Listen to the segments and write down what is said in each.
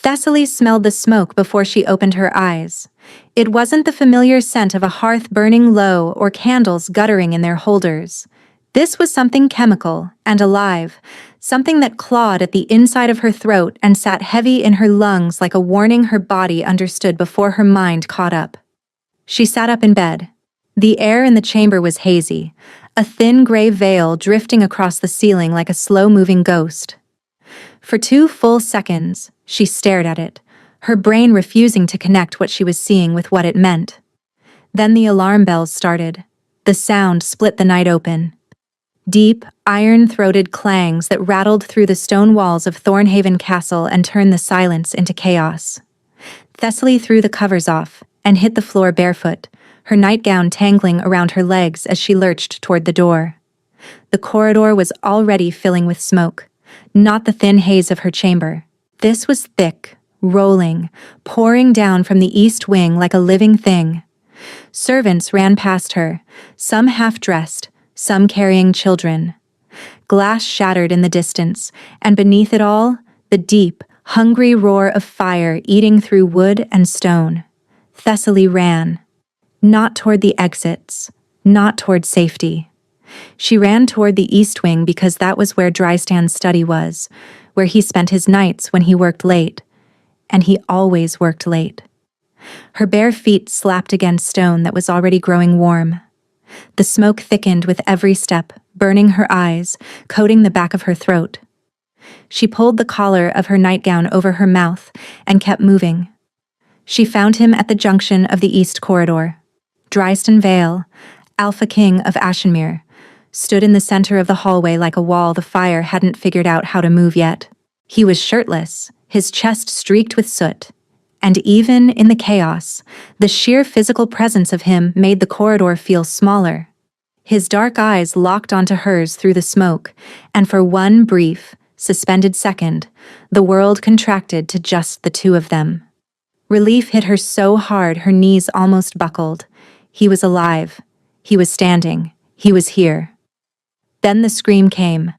Thessaly smelled the smoke before she opened her eyes. It wasn't the familiar scent of a hearth burning low or candles guttering in their holders. This was something chemical and alive, something that clawed at the inside of her throat and sat heavy in her lungs like a warning her body understood before her mind caught up. She sat up in bed. The air in the chamber was hazy, a thin gray veil drifting across the ceiling like a slow-moving ghost. For 2 full seconds, she stared at it, her brain refusing to connect what she was seeing with what it meant. Then the alarm bells started. The sound split the night open. Deep, iron-throated clangs that rattled through the stone walls of Thornhaven Castle and turned the silence into chaos. Thessaly threw the covers off and hit the floor barefoot, her nightgown tangling around her legs as she lurched toward the door. The corridor was already filling with smoke, not the thin haze of her chamber. This was thick, rolling, pouring down from the east wing like a living thing. Servants ran past her, some half-dressed, some carrying children. Glass shattered in the distance, and beneath it all, the deep, hungry roar of fire eating through wood and stone. Thessaly ran. Not toward the exits, not toward safety. She ran toward the east wing because that was where Drystan's study was, where he spent his nights when he worked late. And he always worked late. Her bare feet slapped against stone that was already growing warm. The smoke thickened with every step, burning her eyes, coating the back of her throat. She pulled the collar of her nightgown over her mouth and kept moving. She found him at the junction of the east corridor. Drystan Vale, Alpha King of Ashenmere, stood in the center of the hallway like a wall the fire hadn't figured out how to move yet. He was shirtless, his chest streaked with soot. And even in the chaos, the sheer physical presence of him made the corridor feel smaller. His dark eyes locked onto hers through the smoke, and for one brief, suspended second, the world contracted to just the two of them. Relief hit her so hard her knees almost buckled. He was alive. He was standing. He was here. Then the scream came,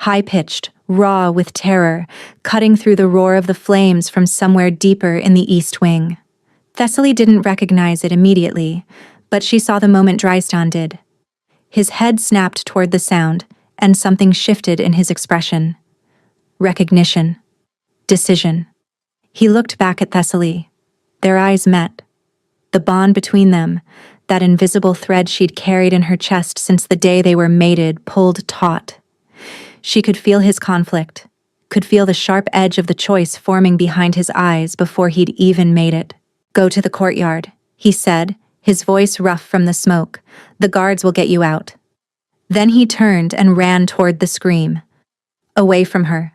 high-pitched, raw with terror, cutting through the roar of the flames from somewhere deeper in the east wing. Thessaly didn't recognize it immediately, but she saw the moment Drystan did. His head snapped toward the sound, and something shifted in his expression. Recognition. Decision. He looked back at Thessaly. Their eyes met. The bond between them, that invisible thread she'd carried in her chest since the day they were mated, pulled taut. She could feel his conflict, could feel the sharp edge of the choice forming behind his eyes before he'd even made it. "Go to the courtyard," he said, his voice rough from the smoke. "The guards will get you out." Then he turned and ran toward the scream. Away from her.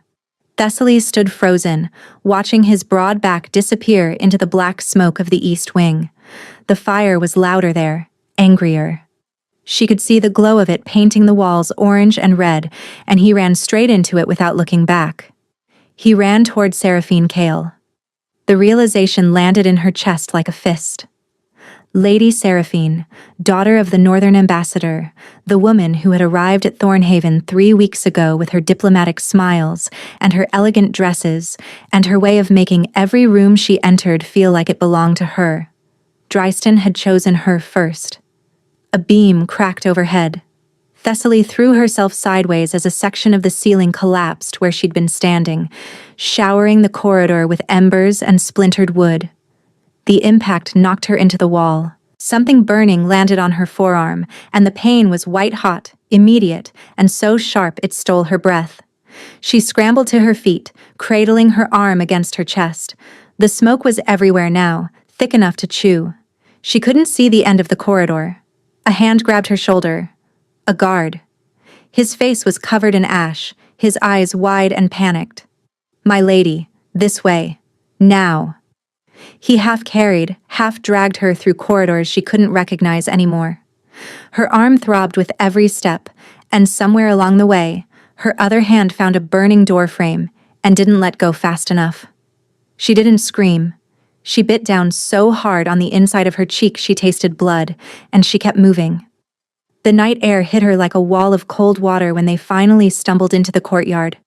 Thessaly stood frozen, watching his broad back disappear into the black smoke of the east wing. The fire was louder there, angrier. She could see the glow of it painting the walls orange and red, and he ran straight into it without looking back. He ran toward Seraphine Kale. The realization landed in her chest like a fist. Lady Seraphine, daughter of the Northern Ambassador, the woman who had arrived at Thornhaven 3 weeks ago with her diplomatic smiles and her elegant dresses and her way of making every room she entered feel like it belonged to her. Drystan had chosen her first. A beam cracked overhead. Thessaly threw herself sideways as a section of the ceiling collapsed where she'd been standing, showering the corridor with embers and splintered wood. The impact knocked her into the wall. Something burning landed on her forearm, and the pain was white-hot, immediate, and so sharp it stole her breath. She scrambled to her feet, cradling her arm against her chest. The smoke was everywhere now, thick enough to chew. She couldn't see the end of the corridor. A hand grabbed her shoulder. A guard. His face was covered in ash, his eyes wide and panicked. "My lady, this way. Now." He half-carried, half-dragged her through corridors she couldn't recognize anymore. Her arm throbbed with every step, and somewhere along the way, her other hand found a burning doorframe and didn't let go fast enough. She didn't scream. She bit down so hard on the inside of her cheek she tasted blood, and she kept moving. The night air hit her like a wall of cold water when they finally stumbled into the courtyard.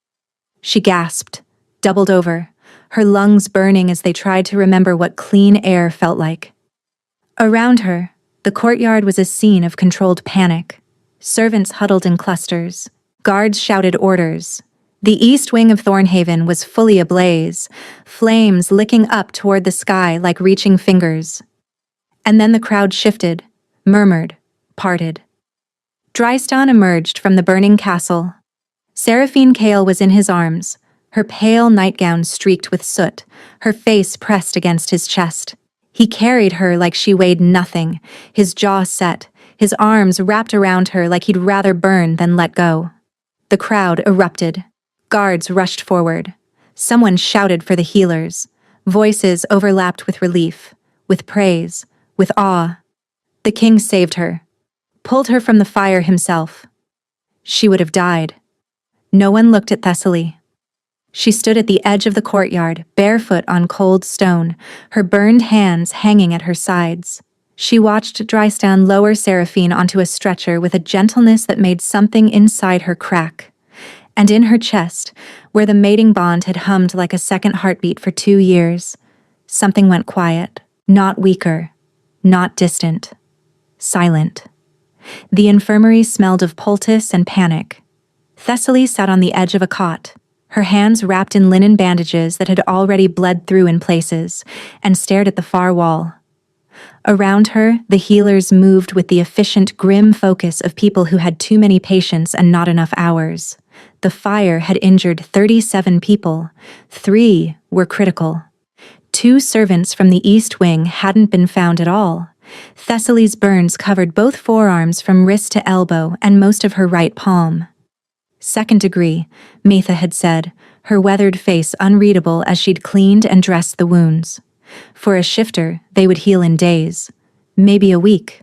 She gasped, doubled over, her lungs burning as they tried to remember what clean air felt like. Around her, the courtyard was a scene of controlled panic. Servants huddled in clusters. Guards shouted orders. The east wing of Thornhaven was fully ablaze, flames licking up toward the sky like reaching fingers. And then the crowd shifted, murmured, parted. Drystan emerged from the burning castle. Seraphine Kale was in his arms, her pale nightgown streaked with soot, her face pressed against his chest. He carried her like she weighed nothing, his jaw set, his arms wrapped around her like he'd rather burn than let go. The crowd erupted. Guards rushed forward. Someone shouted for the healers. Voices overlapped with relief, with praise, with awe. The king saved her, pulled her from the fire himself. She would have died. No one looked at Thessaly. She stood at the edge of the courtyard, barefoot on cold stone, her burned hands hanging at her sides. She watched Drystan lower Seraphine onto a stretcher with a gentleness that made something inside her crack. And in her chest, where the mating bond had hummed like a second heartbeat for 2 years, something went quiet, not weaker, not distant, silent. The infirmary smelled of poultice and panic. Thessaly sat on the edge of a cot, her hands wrapped in linen bandages that had already bled through in places, and stared at the far wall. Around her, the healers moved with the efficient, grim focus of people who had too many patients and not enough hours. The fire had injured 37 people. 3 were critical. 2 servants from the east wing hadn't been found at all. Thessaly's burns covered both forearms from wrist to elbow and most of her right palm. Second degree, Metha had said, her weathered face unreadable as she'd cleaned and dressed the wounds. For a shifter, they would heal in days, maybe a week.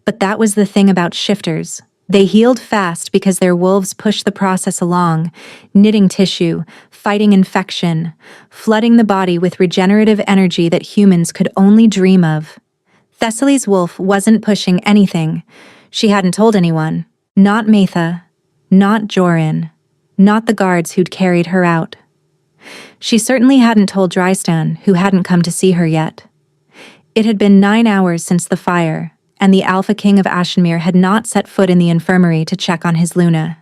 But that was the thing about shifters. They healed fast because their wolves pushed the process along, knitting tissue, fighting infection, flooding the body with regenerative energy that humans could only dream of. Thessaly's wolf wasn't pushing anything. She hadn't told anyone. Not Metha, not Jorin, not the guards who'd carried her out. She certainly hadn't told Drystan, who hadn't come to see her yet. It had been 9 hours since the fire, and the Alpha King of Ashenmere had not set foot in the infirmary to check on his Luna.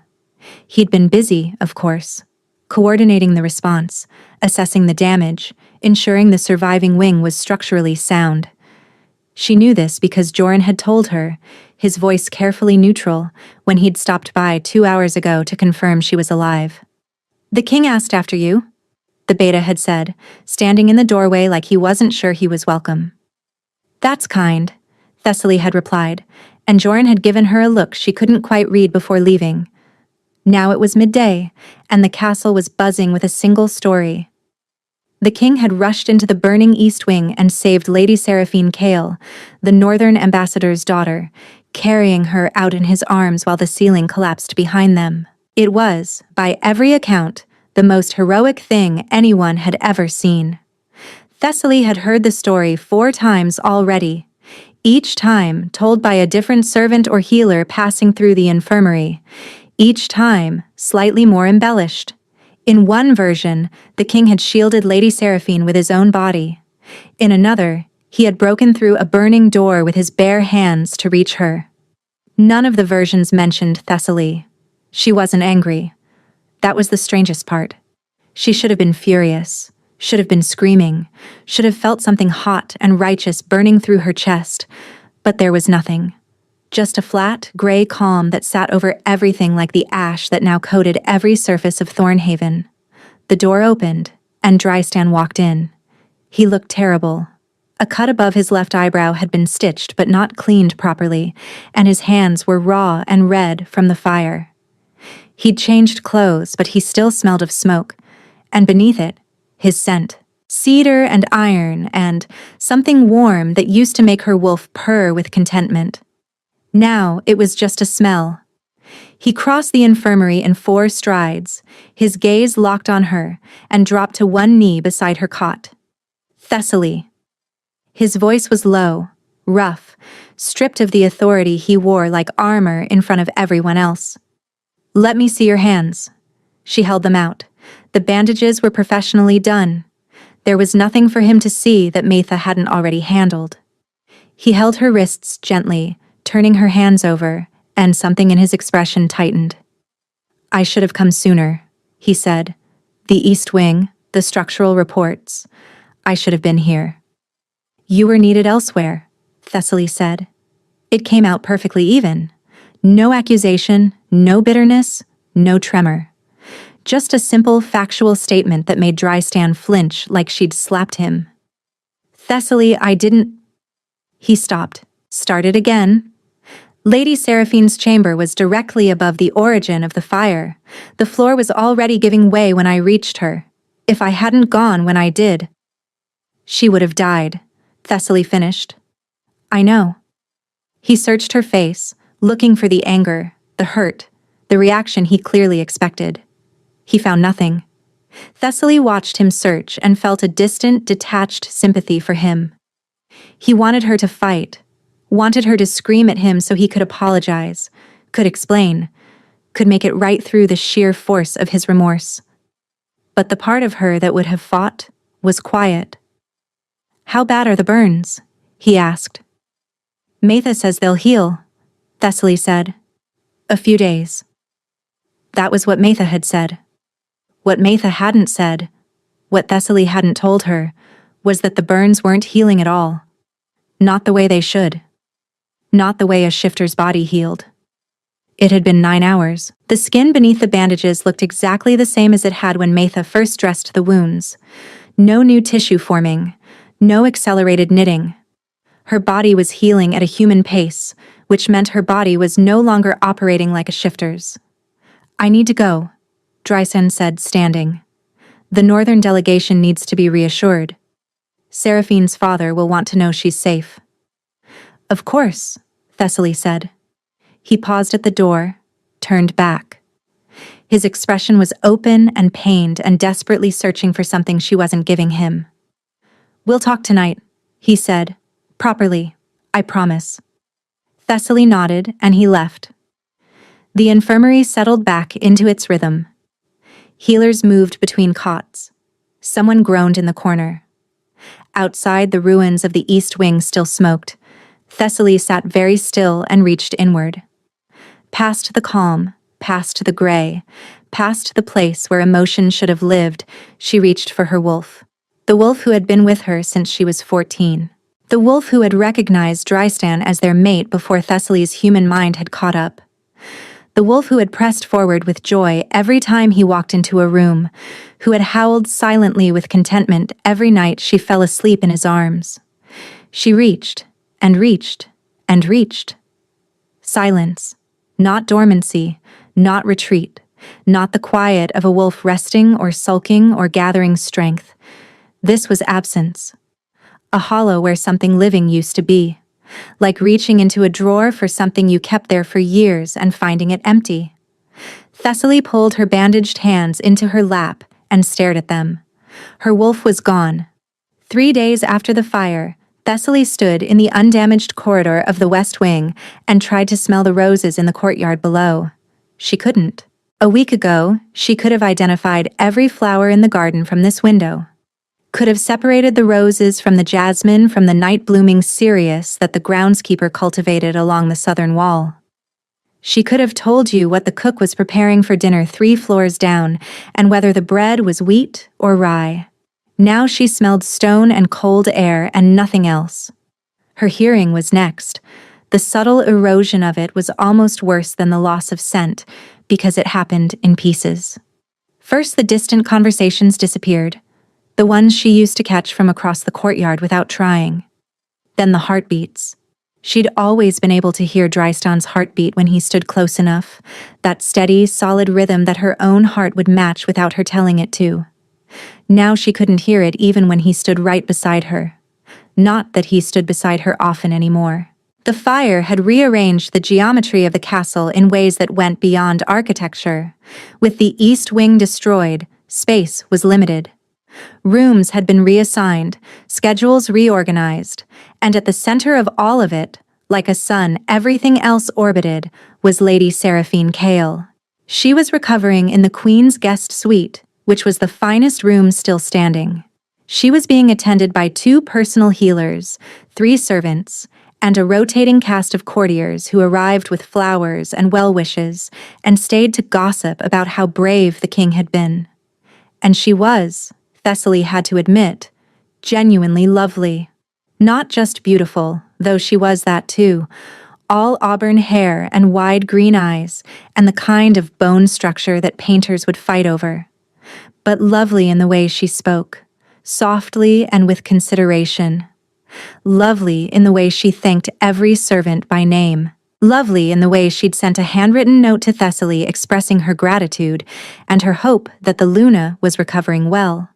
He'd been busy, of course, coordinating the response, assessing the damage, ensuring the surviving wing was structurally sound. She knew this because Jorin had told her, his voice carefully neutral, when he'd stopped by 2 hours ago to confirm she was alive. "The king asked after you," the beta had said, standing in the doorway like he wasn't sure he was welcome. "That's kind," Thessaly had replied, and Jorin had given her a look she couldn't quite read before leaving. Now it was midday, and the castle was buzzing with a single story. The king had rushed into the burning east wing and saved Lady Seraphine Kale, the northern ambassador's daughter, carrying her out in his arms while the ceiling collapsed behind them. It was, by every account, the most heroic thing anyone had ever seen. Thessaly had heard the story 4 times already, each time told by a different servant or healer passing through the infirmary, each time slightly more embellished. In one version, the king had shielded Lady Seraphine with his own body. In another, he had broken through a burning door with his bare hands to reach her. None of the versions mentioned Thessaly. She wasn't angry. That was the strangest part. She should have been furious, should have been screaming, should have felt something hot and righteous burning through her chest, but there was nothing. Just a flat, gray calm that sat over everything like the ash that now coated every surface of Thornhaven. The door opened, and Drystan walked in. He looked terrible. A cut above his left eyebrow had been stitched but not cleaned properly, and his hands were raw and red from the fire. He'd changed clothes, but he still smelled of smoke, and beneath it, his scent. Cedar and iron and something warm that used to make her wolf purr with contentment. Now it was just a smell. He crossed the infirmary in 4 strides, his gaze locked on her, and dropped to one knee beside her cot. "Thessaly." His voice was low, rough, stripped of the authority he wore like armor in front of everyone else. "Let me see your hands." She held them out. The bandages were professionally done, There was nothing for him to see that Maitha hadn't already handled. He held her wrists gently, turning her hands over, and something in his expression tightened. "I should have come sooner," he said. "The East Wing, the structural reports. I should have been here." "You were needed elsewhere," Thessaly said. It came out perfectly even. No accusation, no bitterness, no tremor. Just a simple, factual statement that made Drystan flinch like she'd slapped him. "Thessaly, I didn't—" He stopped, started again. Lady Seraphine's chamber was directly above the origin of the fire. The floor was already giving way when I reached her. If I hadn't gone when I did, she would have died, Thessaly finished. "I know." He searched her face, looking for the anger, the hurt, the reaction he clearly expected. He found nothing. Thessaly watched him search and felt a distant, detached sympathy for him. He wanted her to fight, wanted her to scream at him so he could apologize, could explain, could make it right through the sheer force of his remorse. But the part of her that would have fought was quiet. "How bad are the burns?" he asked. "Maitha says they'll heal," Thessaly said. "A few days." That was what Maitha had said. What Maitha hadn't said, what Thessaly hadn't told her, was that the burns weren't healing at all. Not the way they should. Not the way a shifter's body healed. It had been 9 hours. The skin beneath the bandages looked exactly the same as it had when Maitha first dressed the wounds. No new tissue forming, no accelerated knitting. Her body was healing at a human pace, which meant her body was no longer operating like a shifter's. "I need to go," Drystan said, standing. "The northern delegation needs to be reassured. Seraphine's father will want to know she's safe." "Of course," Thessaly said. He paused at the door, turned back. His expression was open and pained and desperately searching for something she wasn't giving him. "We'll talk tonight," he said. "Properly, I promise." Thessaly nodded and he left. The infirmary settled back into its rhythm. Healers moved between cots. Someone groaned in the corner. Outside, the ruins of the East Wing still smoked. Thessaly sat very still and reached inward. Past the calm, past the gray, past the place where emotion should have lived, she reached for her wolf. The wolf who had been with her since she was 14. The wolf who had recognized Drystan as their mate before Thessaly's human mind had caught up. The wolf who had pressed forward with joy every time he walked into a room, who had howled silently with contentment every night she fell asleep in his arms. She reached, and reached, and reached. Silence. Not dormancy, not retreat, not the quiet of a wolf resting or sulking or gathering strength. This was absence. A hollow where something living used to be. Like reaching into a drawer for something you kept there for years and finding it empty. Thessaly pulled her bandaged hands into her lap and stared at them. Her wolf was gone. 3 days after the fire, Thessaly stood in the undamaged corridor of the West Wing and tried to smell the roses in the courtyard below. She couldn't. A week ago, she could have identified every flower in the garden from this window. Could have separated the roses from the jasmine from the night-blooming cereus that the groundskeeper cultivated along the southern wall. She could have told you what the cook was preparing for dinner 3 floors down and whether the bread was wheat or rye. Now she smelled stone and cold air and nothing else. Her hearing was next. The subtle erosion of it was almost worse than the loss of scent because it happened in pieces. First, the distant conversations disappeared. The ones she used to catch from across the courtyard without trying. Then the heartbeats. She'd always been able to hear Drystan's heartbeat when he stood close enough, that steady, solid rhythm that her own heart would match without her telling it to. Now she couldn't hear it even when he stood right beside her. Not that he stood beside her often anymore. The fire had rearranged the geometry of the castle in ways that went beyond architecture. With the East Wing destroyed, space was limited. Rooms had been reassigned, schedules reorganized, and at the center of all of it, like a sun everything else orbited, was Lady Seraphine Kale. She was recovering in the Queen's guest suite, which was the finest room still standing. She was being attended by 2 personal healers, 3 servants, and a rotating cast of courtiers who arrived with flowers and well wishes and stayed to gossip about how brave the king had been. And she was, Thessaly had to admit, genuinely lovely. Not just beautiful, though she was that too, all auburn hair and wide green eyes and the kind of bone structure that painters would fight over. But lovely in the way she spoke, softly and with consideration. Lovely in the way she thanked every servant by name. Lovely in the way she'd sent a handwritten note to Thessaly expressing her gratitude and her hope that the Luna was recovering well.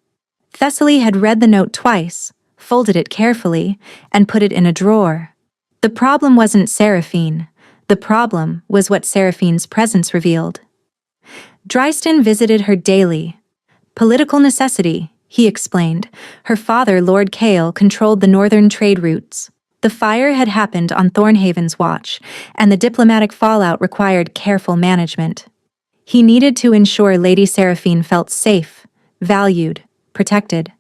Thessaly had read the note twice, folded it carefully, and put it in a drawer. The problem wasn't Seraphine. The problem was what Seraphine's presence revealed. Dryston visited her daily. Political necessity, he explained. Her father, Lord Kale, controlled the northern trade routes. The fire had happened on Thornhaven's watch, and the diplomatic fallout required careful management. He needed to ensure Lady Seraphine felt safe, valued, protected.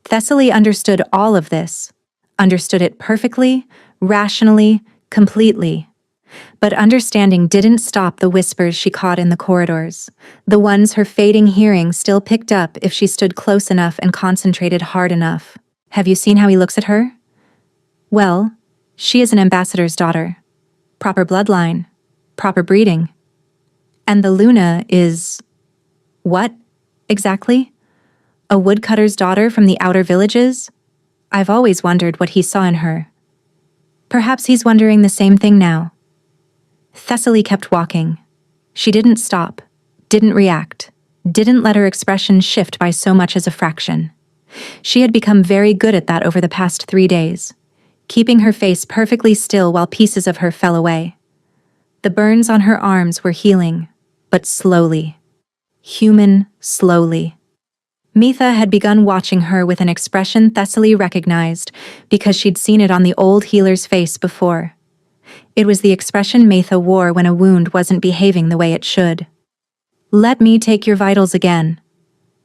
Thessaly understood all of this, understood it perfectly, rationally, completely. But understanding didn't stop the whispers she caught in the corridors, the ones her fading hearing still picked up if she stood close enough and concentrated hard enough. Have you seen how he looks at her? Well, she is an ambassador's daughter. Proper bloodline, proper breeding. And the Luna is... what, exactly? A woodcutter's daughter from the outer villages? I've always wondered what he saw in her. Perhaps he's wondering the same thing now. Thessaly kept walking. She didn't stop, didn't react, didn't let her expression shift by so much as a fraction. She had become very good at that over the past 3 days, keeping her face perfectly still while pieces of her fell away. The burns on her arms were healing, but slowly. Human, slowly. Mitha had begun watching her with an expression Thessaly recognized because she'd seen it on the old healer's face before. It was the expression Mitha wore when a wound wasn't behaving the way it should. "Let me take your vitals again,"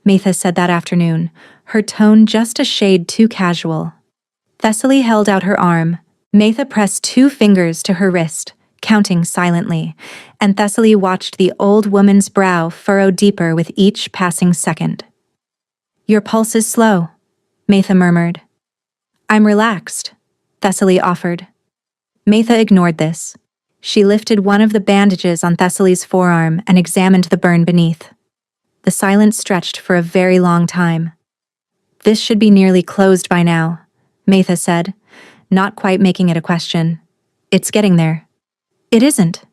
Mitha said that afternoon, her tone just a shade too casual. Thessaly held out her arm. Mitha pressed 2 fingers to her wrist, counting silently, and Thessaly watched the old woman's brow furrow deeper with each passing second. "Your pulse is slow," Mitha murmured. "I'm relaxed," Thessaly offered. Mitha ignored this. She lifted one of the bandages on Thessaly's forearm and examined the burn beneath. The silence stretched for a very long time. "This should be nearly closed by now," Mitha said, not quite making it a question. "It's getting there." "It isn't."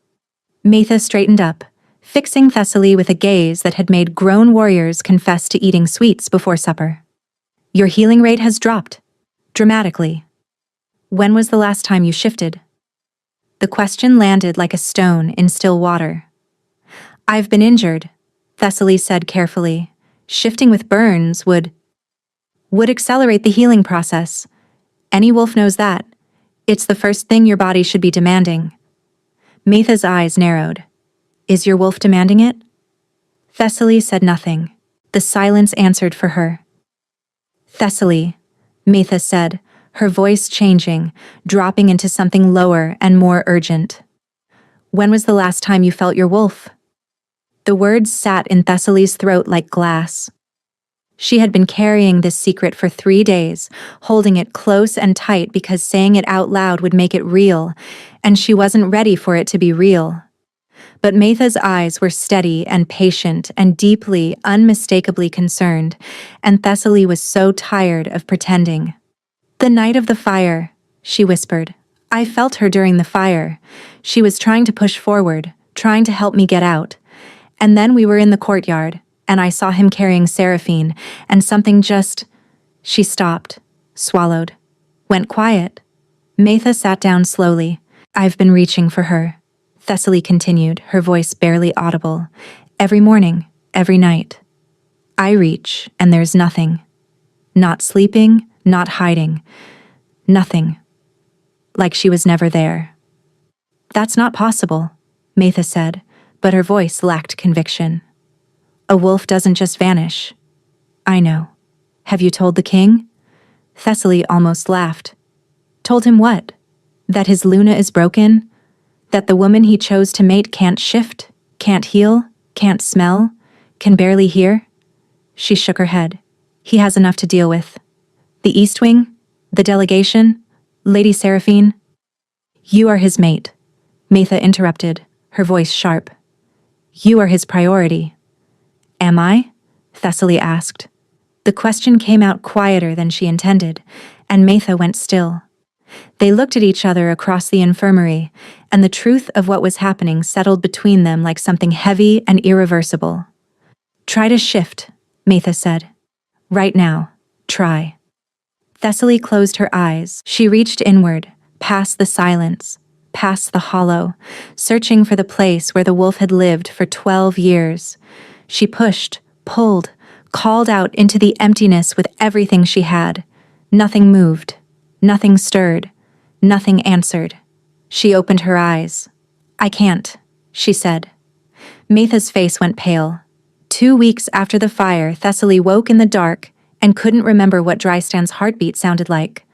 Mitha straightened up, fixing Thessaly with a gaze that had made grown warriors confess to eating sweets before supper. "Your healing rate has dropped. Dramatically. When was the last time you shifted?" The question landed like a stone in still water. "I've been injured," Thessaly said carefully. "Shifting with burns would accelerate the healing process. Any wolf knows that. It's the first thing your body should be demanding." Mitha's eyes narrowed. "Is your wolf demanding it?" Thessaly said nothing. The silence answered for her. "Thessaly," Mitha said, her voice changing, dropping into something lower and more urgent. "When was the last time you felt your wolf?" The words sat in Thessaly's throat like glass. She had been carrying this secret for 3 days, holding it close and tight because saying it out loud would make it real, and she wasn't ready for it to be real. But Mitha's eyes were steady and patient and deeply, unmistakably concerned, and Thessaly was so tired of pretending. "The night of the fire," she whispered. "I felt her during the fire. She was trying to push forward, trying to help me get out. And then we were in the courtyard, and I saw him carrying Seraphine, and something just..." She stopped, swallowed, went quiet. Mitha sat down slowly. "I've been reaching for her," Thessaly continued, her voice barely audible. "Every morning, every night. I reach, and there's nothing. Not sleeping, not hiding. Nothing. Like she was never there." "That's not possible," Mitha said, but her voice lacked conviction. "A wolf doesn't just vanish." "I know. "Have you told the king?" Thessaly almost laughed. "Told him what? That his Luna is broken? That the woman he chose to mate can't shift, can't heal, can't smell, can barely hear?" She shook her head. "He has enough to deal with. The East Wing? The delegation? Lady Seraphine?" "You are his mate," Matha interrupted, her voice sharp. "You are his priority." "Am I?" Thessaly asked. The question came out quieter than she intended, and Matha went still. They looked at each other across the infirmary, and the truth of what was happening settled between them like something heavy and irreversible. "Try to shift," Matha said. "Right now. Try." Thessaly closed her eyes. She reached inward, past the silence, past the hollow, searching for the place where the wolf had lived for 12 years. She pushed, pulled, called out into the emptiness with everything she had. Nothing moved. Nothing stirred. Nothing answered. She opened her eyes. "I can't," she said. Matha's face went pale. 2 weeks after the fire, Thessaly woke in the dark and couldn't remember what Drystan's heartbeat sounded like.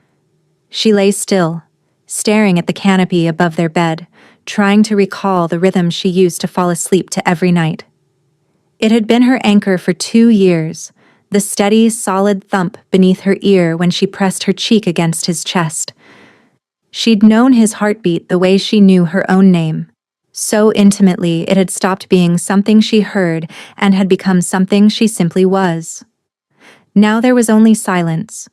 She lay still, staring at the canopy above their bed, trying to recall the rhythm she used to fall asleep to every night. It had been her anchor for 2 years, the steady, solid thump beneath her ear when she pressed her cheek against his chest. She'd known his heartbeat the way she knew her own name. So intimately it had stopped being something she heard and had become something she simply was. Now there was only silence.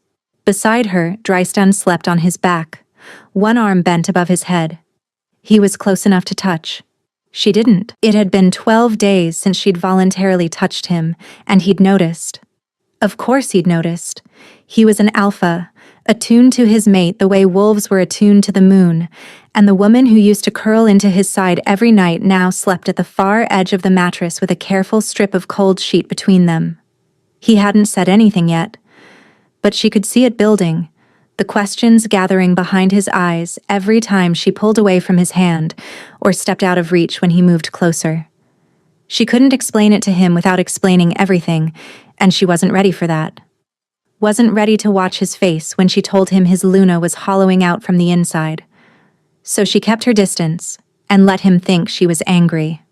Beside her, Drystan slept on his back, one arm bent above his head. He was close enough to touch. She didn't. It had been 12 days since she'd voluntarily touched him, and he'd noticed. Of course he'd noticed. He was an alpha, attuned to his mate the way wolves were attuned to the moon, and the woman who used to curl into his side every night now slept at the far edge of the mattress with a careful strip of cold sheet between them. He hadn't said anything yet, but she could see it building, the questions gathering behind his eyes every time she pulled away from his hand or stepped out of reach when he moved closer. She couldn't explain it to him without explaining everything, and she wasn't ready for that. Wasn't ready to watch his face when she told him his Luna was hollowing out from the inside. So she kept her distance and let him think she was angry.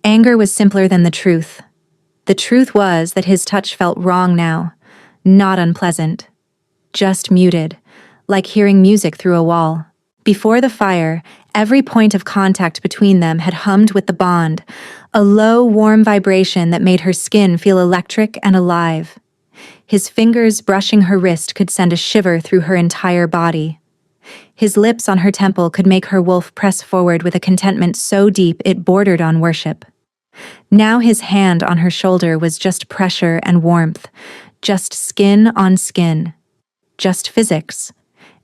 Anger was simpler than the truth. The truth was that his touch felt wrong now, not unpleasant. Just muted, like hearing music through a wall. Before the fire, every point of contact between them had hummed with the bond, a low, warm vibration that made her skin feel electric and alive. His fingers brushing her wrist could send a shiver through her entire body. His lips on her temple could make her wolf press forward with a contentment so deep it bordered on worship. Now his hand on her shoulder was just pressure and warmth, just skin on skin. Just physics,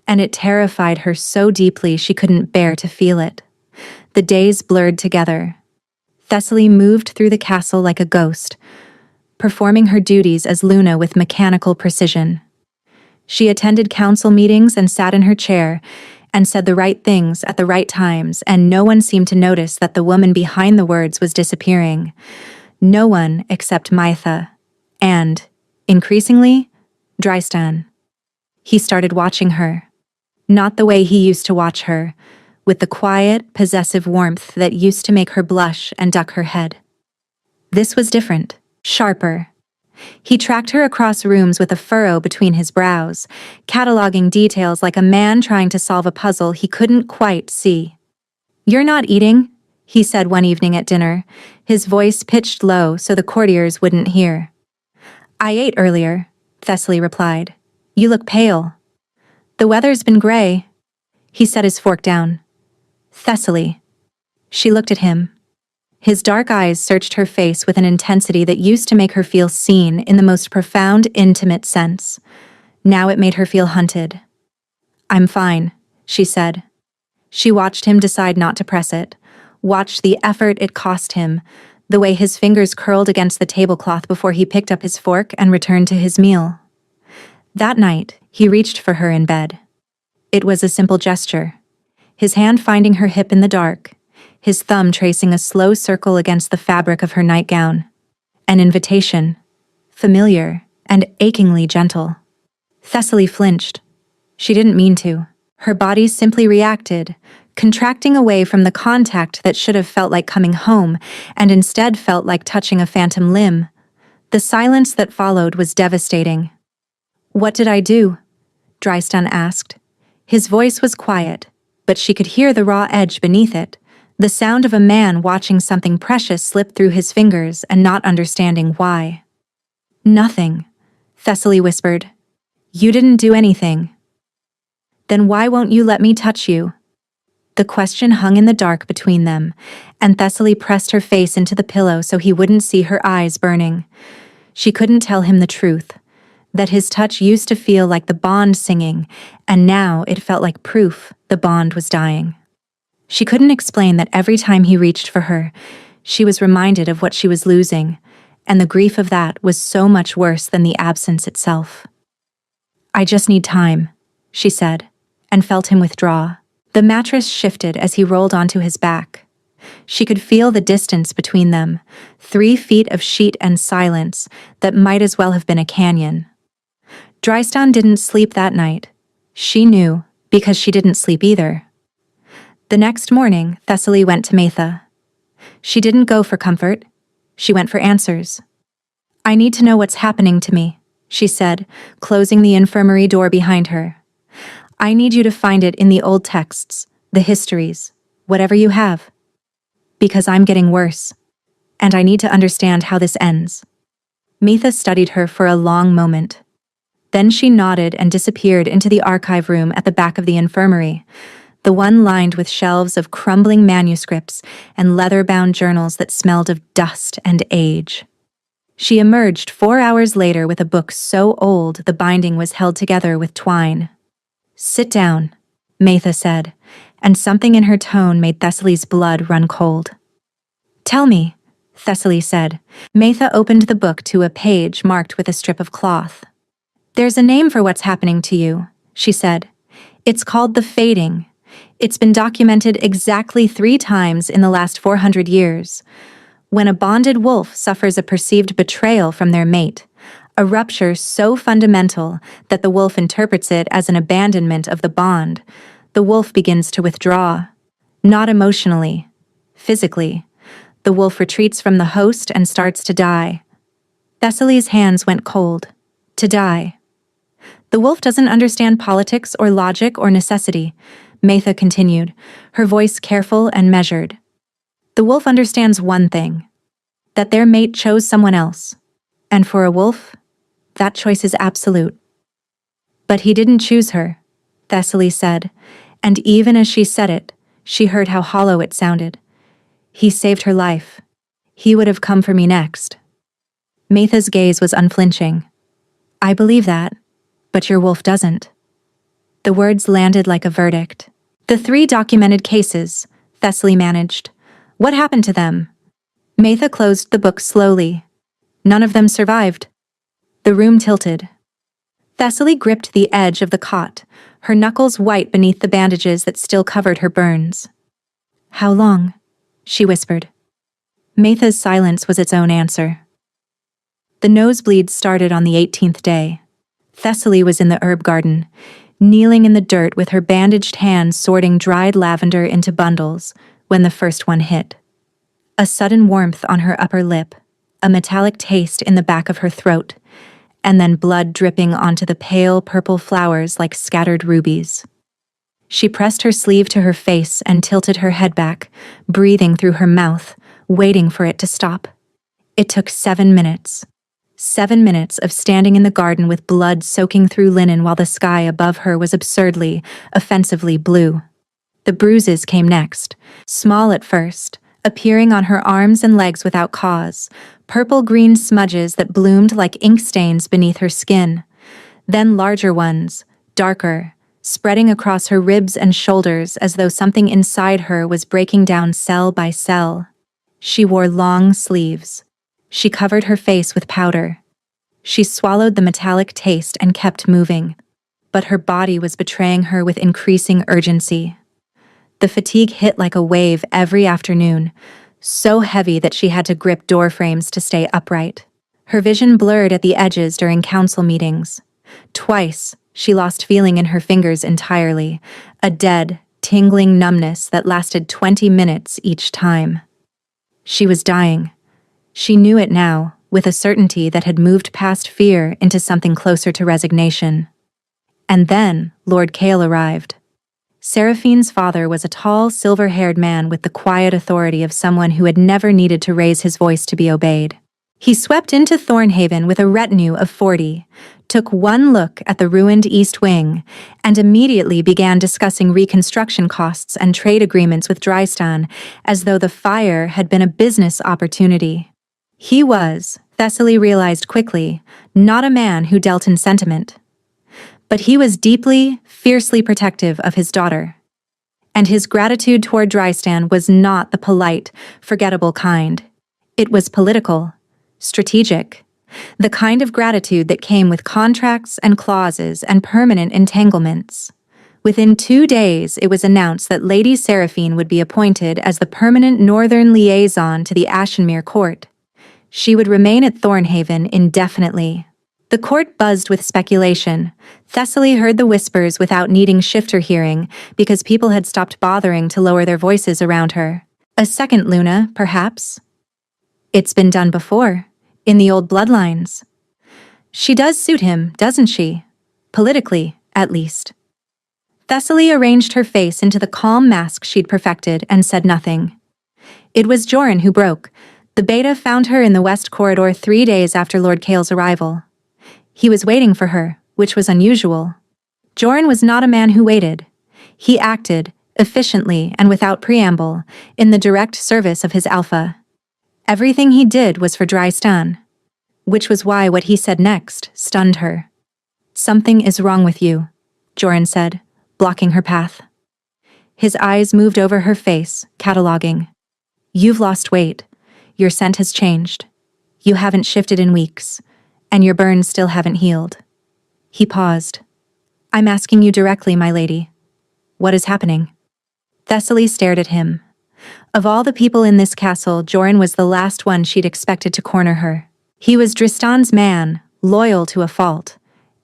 and it terrified her so deeply she couldn't bear to feel it. The days blurred together. Thessaly moved through the castle like a ghost, performing her duties as Luna with mechanical precision. She attended council meetings and sat in her chair and said the right things at the right times, and no one seemed to notice that the woman behind the words was disappearing. No one except Maitha, and, increasingly, Drystan. He started watching her. Not the way he used to watch her, with the quiet, possessive warmth that used to make her blush and duck her head. This was different, sharper. He tracked her across rooms with a furrow between his brows, cataloging details like a man trying to solve a puzzle he couldn't quite see. "You're not eating," he said one evening at dinner, his voice pitched low so the courtiers wouldn't hear. "I ate earlier," Thessaly replied. "You look pale." "The weather's been gray." He set his fork down. "Thessaly." She looked at him. His dark eyes searched her face with an intensity that used to make her feel seen in the most profound, intimate sense. Now it made her feel hunted. "I'm fine," she said. She watched him decide not to press it, watched the effort it cost him, the way his fingers curled against the tablecloth before he picked up his fork and returned to his meal. That night, he reached for her in bed. It was a simple gesture, his hand finding her hip in the dark, his thumb tracing a slow circle against the fabric of her nightgown. An invitation. Familiar, and achingly gentle. Thessaly flinched. She didn't mean to. Her body simply reacted, contracting away from the contact that should have felt like coming home and instead felt like touching a phantom limb. The silence that followed was devastating. "What did I do?" Drystan asked. His voice was quiet, but she could hear the raw edge beneath it, the sound of a man watching something precious slip through his fingers and not understanding why. "Nothing," Thessaly whispered. "You didn't do anything." "Then why won't you let me touch you?" The question hung in the dark between them, and Thessaly pressed her face into the pillow so he wouldn't see her eyes burning. She couldn't tell him the truth, that his touch used to feel like the bond singing, and now it felt like proof the bond was dying. She couldn't explain that every time he reached for her, she was reminded of what she was losing, and the grief of that was so much worse than the absence itself. "I just need time," she said, and felt him withdraw. The mattress shifted as he rolled onto his back. She could feel the distance between them, 3 feet of sheet and silence that might as well have been a canyon. Drystan didn't sleep that night. She knew, because she didn't sleep either. The next morning, Thessaly went to Metha. She didn't go for comfort. She went for answers. "I need to know what's happening to me," she said, closing the infirmary door behind her. "I need you to find it in the old texts, the histories, whatever you have. Because I'm getting worse, and I need to understand how this ends." Metha studied her for a long moment. Then she nodded and disappeared into the archive room at the back of the infirmary, the one lined with shelves of crumbling manuscripts and leather-bound journals that smelled of dust and age. She emerged 4 hours later with a book so old the binding was held together with twine. "Sit down," Metha said, and something in her tone made Thessaly's blood run cold. "Tell me," Thessaly said. Metha opened the book to a page marked with a strip of cloth. "There's a name for what's happening to you," she said. "It's called the fading. It's been documented exactly 3 times in the last 400 years. When a bonded wolf suffers a perceived betrayal from their mate, a rupture so fundamental that the wolf interprets it as an abandonment of the bond, the wolf begins to withdraw. Not emotionally, physically. The wolf retreats from the host and starts to die." Thessaly's hands went cold. To die. "The wolf doesn't understand politics or logic or necessity," Metha continued, her voice careful and measured. "The wolf understands one thing, that their mate chose someone else. And for a wolf, that choice is absolute." "But he didn't choose her," Thessaly said, and even as she said it, she heard how hollow it sounded. "He saved her life. He would have come for me next." Metha's gaze was unflinching. "I believe that, but your wolf doesn't." The words landed like a verdict. "The 3 documented cases," Thessaly managed. "What happened to them?" Metha closed the book slowly. "None of them survived." The room tilted. Thessaly gripped the edge of the cot, her knuckles white beneath the bandages that still covered her burns. "How long?" she whispered. Metha's silence was its own answer. The nosebleeds started on the 18th day. Thessaly was in the herb garden, kneeling in the dirt with her bandaged hands sorting dried lavender into bundles, when the first one hit. A sudden warmth on her upper lip, a metallic taste in the back of her throat, and then blood dripping onto the pale purple flowers like scattered rubies. She pressed her sleeve to her face and tilted her head back, breathing through her mouth, waiting for it to stop. It took 7 minutes. 7 minutes of standing in the garden with blood soaking through linen while the sky above her was absurdly, offensively blue. The bruises came next, small at first, appearing on her arms and legs without cause, purple-green smudges that bloomed like ink stains beneath her skin. Then larger ones, darker, spreading across her ribs and shoulders as though something inside her was breaking down cell by cell. She wore long sleeves. She covered her face with powder. She swallowed the metallic taste and kept moving, but her body was betraying her with increasing urgency. The fatigue hit like a wave every afternoon, so heavy that she had to grip door frames to stay upright. Her vision blurred at the edges during council meetings. Twice, she lost feeling in her fingers entirely, a dead, tingling numbness that lasted 20 minutes each time. She was dying. She knew it now, with a certainty that had moved past fear into something closer to resignation. And then, Lord Kale arrived. Seraphine's father was a tall, silver-haired man with the quiet authority of someone who had never needed to raise his voice to be obeyed. He swept into Thornhaven with a retinue of 40, took one look at the ruined East Wing, and immediately began discussing reconstruction costs and trade agreements with Drystan, as though the fire had been a business opportunity. He was, Thessaly realized quickly, not a man who dealt in sentiment. But he was deeply, fiercely protective of his daughter. And his gratitude toward Drystan was not the polite, forgettable kind. It was political, strategic, the kind of gratitude that came with contracts and clauses and permanent entanglements. Within 2 days, it was announced that Lady Seraphine would be appointed as the permanent northern liaison to the Ashenmere court. She would remain at Thornhaven indefinitely. The court buzzed with speculation. Thessaly heard the whispers without needing shifter hearing because people had stopped bothering to lower their voices around her. A second Luna, perhaps? It's been done before, in the old bloodlines. She does suit him, doesn't she? Politically, at least. Thessaly arranged her face into the calm mask she'd perfected and said nothing. It was Joran who broke. The beta found her in the West Corridor 3 days after Lord Kale's arrival. He was waiting for her, which was unusual. Joran was not a man who waited. He acted, efficiently and without preamble, in the direct service of his alpha. Everything he did was for Drystan. Which was why what he said next stunned her. "Something is wrong with you," Joran said, blocking her path. His eyes moved over her face, cataloging. "You've lost weight. Your scent has changed. You haven't shifted in weeks. And your burns still haven't healed." He paused. "I'm asking you directly, my lady. What is happening?" Thessaly stared at him. Of all the people in this castle, Joran was the last one she'd expected to corner her. He was Dristan's man, loyal to a fault,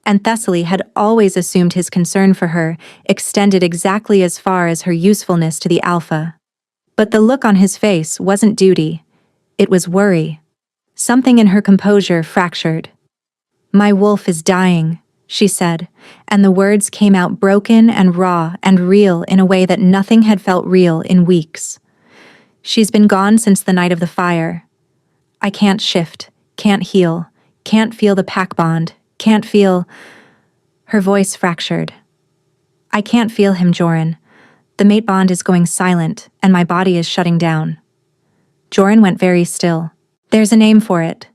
and Thessaly had always assumed his concern for her extended exactly as far as her usefulness to the Alpha. But the look on his face wasn't duty. It was worry. Something in her composure fractured. "My wolf is dying," she said, and the words came out broken and raw and real in a way that nothing had felt real in weeks. "She's been gone since the night of the fire. I can't shift, can't heal, can't feel the pack bond, can't feel—" Her voice fractured. "I can't feel him, Joran. The mate bond is going silent, and my body is shutting down." Joran went very still. "There's a name for it,"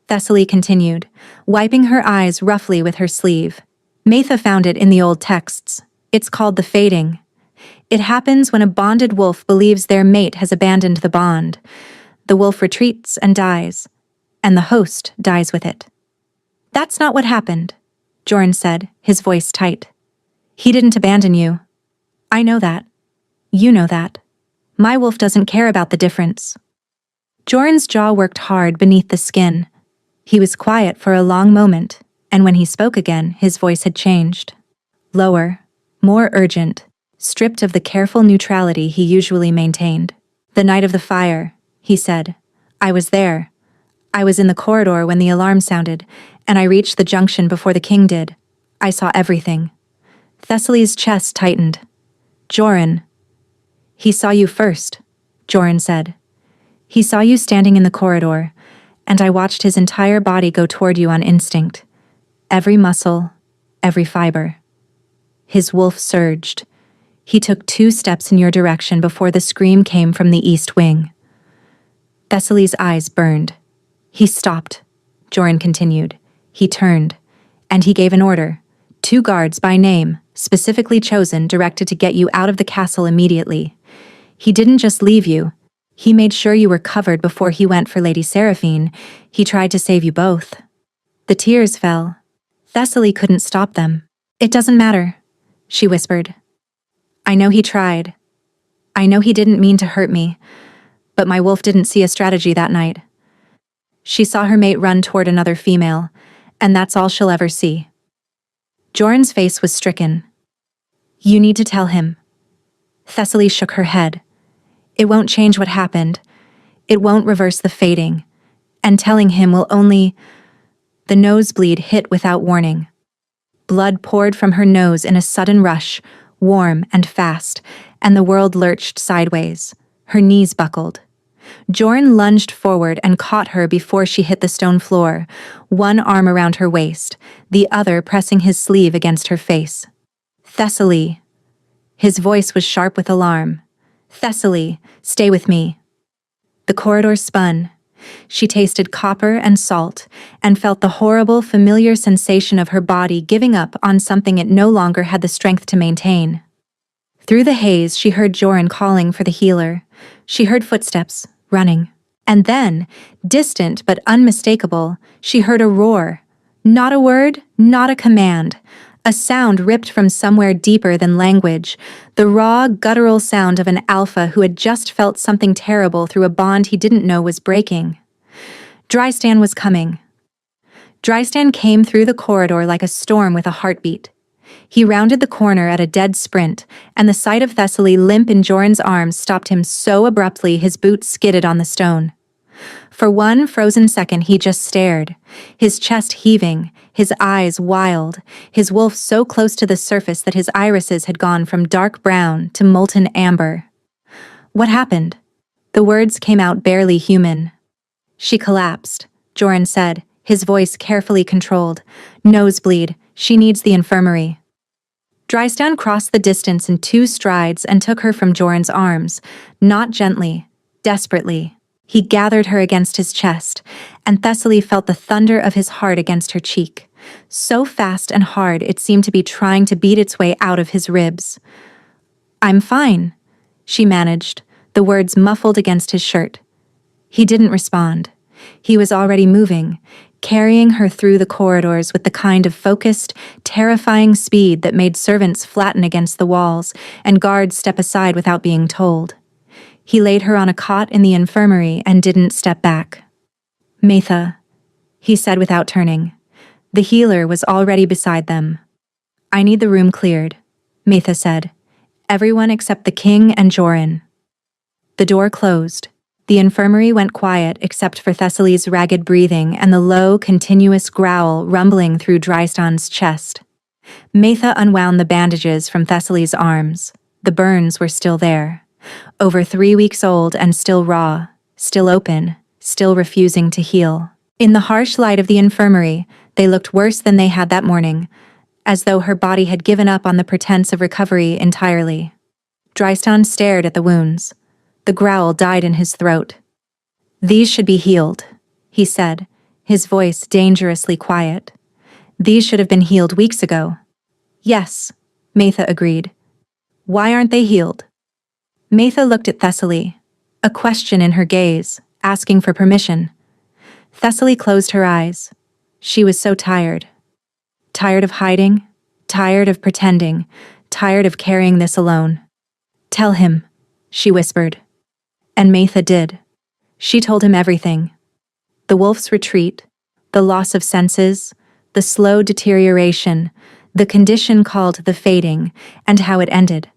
Thessaly continued, wiping her eyes roughly with her sleeve. "Matha found it in the old texts. It's called the fading. It happens when a bonded wolf believes their mate has abandoned the bond. The wolf retreats and dies, and the host dies with it." "That's not what happened," Joran said, his voice tight. "He didn't abandon you. I know that. You know that. My wolf doesn't care about the difference." Joran's jaw worked hard beneath the skin. He was quiet for a long moment, and when he spoke again, his voice had changed. Lower, more urgent, stripped of the careful neutrality he usually maintained. "The night of the fire," he said. "I was there. I was in the corridor when the alarm sounded, and I reached the junction before the king did. I saw everything." Thessaly's chest tightened. "Joran." "He saw you first," Joran said. "He saw you standing in the corridor, and I watched his entire body go toward you on instinct. Every muscle, every fiber." His wolf surged. He took 2 steps in your direction before the scream came from the East Wing. Thessaly's eyes burned. "He stopped," Joran continued. "He turned, and he gave an order. 2 guards by name, specifically chosen, directed to get you out of the castle immediately. He didn't just leave you. He made sure you were covered before he went for Lady Seraphine. He tried to save you both." The tears fell. Thessaly couldn't stop them. "It doesn't matter," she whispered. "I know he tried. I know he didn't mean to hurt me, but my wolf didn't see a strategy that night." She saw her mate run toward another female, and that's all she'll ever see. Joran's face was stricken. You need to tell him. Thessaly shook her head. It won't change what happened. It won't reverse the fating. And telling him will only... The nosebleed hit without warning. Blood poured from her nose in a sudden rush, warm and fast, and the world lurched sideways. Her knees buckled. Joran lunged forward and caught her before she hit the stone floor, one arm around her waist, the other pressing his sleeve against her face. Thessaly. His voice was sharp with alarm. Thessaly, stay with me. The corridor spun. She tasted copper and salt, and felt the horrible, familiar sensation of her body giving up on something it no longer had the strength to maintain. Through the haze, she heard Joran calling for the healer. She heard footsteps, running. And then, distant but unmistakable, she heard a roar. Not a word, not a command. A sound ripped from somewhere deeper than language, the raw, guttural sound of an alpha who had just felt something terrible through a bond he didn't know was breaking. Drystan was coming. Drystan came through the corridor like a storm with a heartbeat. He rounded the corner at a dead sprint, and the sight of Thessaly limp in Joran's arms stopped him so abruptly his boots skidded on the stone. For one frozen second he just stared, his chest heaving, his eyes wild, his wolf so close to the surface that his irises had gone from dark brown to molten amber. What happened? The words came out barely human. She collapsed, Joran said, his voice carefully controlled. Nosebleed, she needs the infirmary. Drystan crossed the distance in 2 strides and took her from Joran's arms, not gently, desperately. He gathered her against his chest, and Thessaly felt the thunder of his heart against her cheek, so fast and hard it seemed to be trying to beat its way out of his ribs. I'm fine, she managed, the words muffled against his shirt. He didn't respond. He was already moving, carrying her through the corridors with the kind of focused, terrifying speed that made servants flatten against the walls and guards step aside without being told. He laid her on a cot in the infirmary and didn't step back. Metha, he said without turning. The healer was already beside them. I need the room cleared, Metha said. Everyone except the king and Joran. The door closed. The infirmary went quiet except for Thessaly's ragged breathing and the low, continuous growl rumbling through Drystan's chest. Metha unwound the bandages from Thessaly's arms. The burns were still there. Over 3 weeks old and still raw, still open, still refusing to heal. In the harsh light of the infirmary, they looked worse than they had that morning, as though her body had given up on the pretense of recovery entirely. Drystan stared at the wounds. The growl died in his throat. These should be healed, he said, his voice dangerously quiet. These should have been healed weeks ago. Yes, Metha agreed. Why aren't they healed? Metha looked at Thessaly, a question in her gaze, asking for permission. Thessaly closed her eyes. She was so tired. Tired of hiding, tired of pretending, tired of carrying this alone. Tell him, she whispered. And Metha did. She told him everything. The wolf's retreat, the loss of senses, the slow deterioration, the condition called the fading, and how it ended.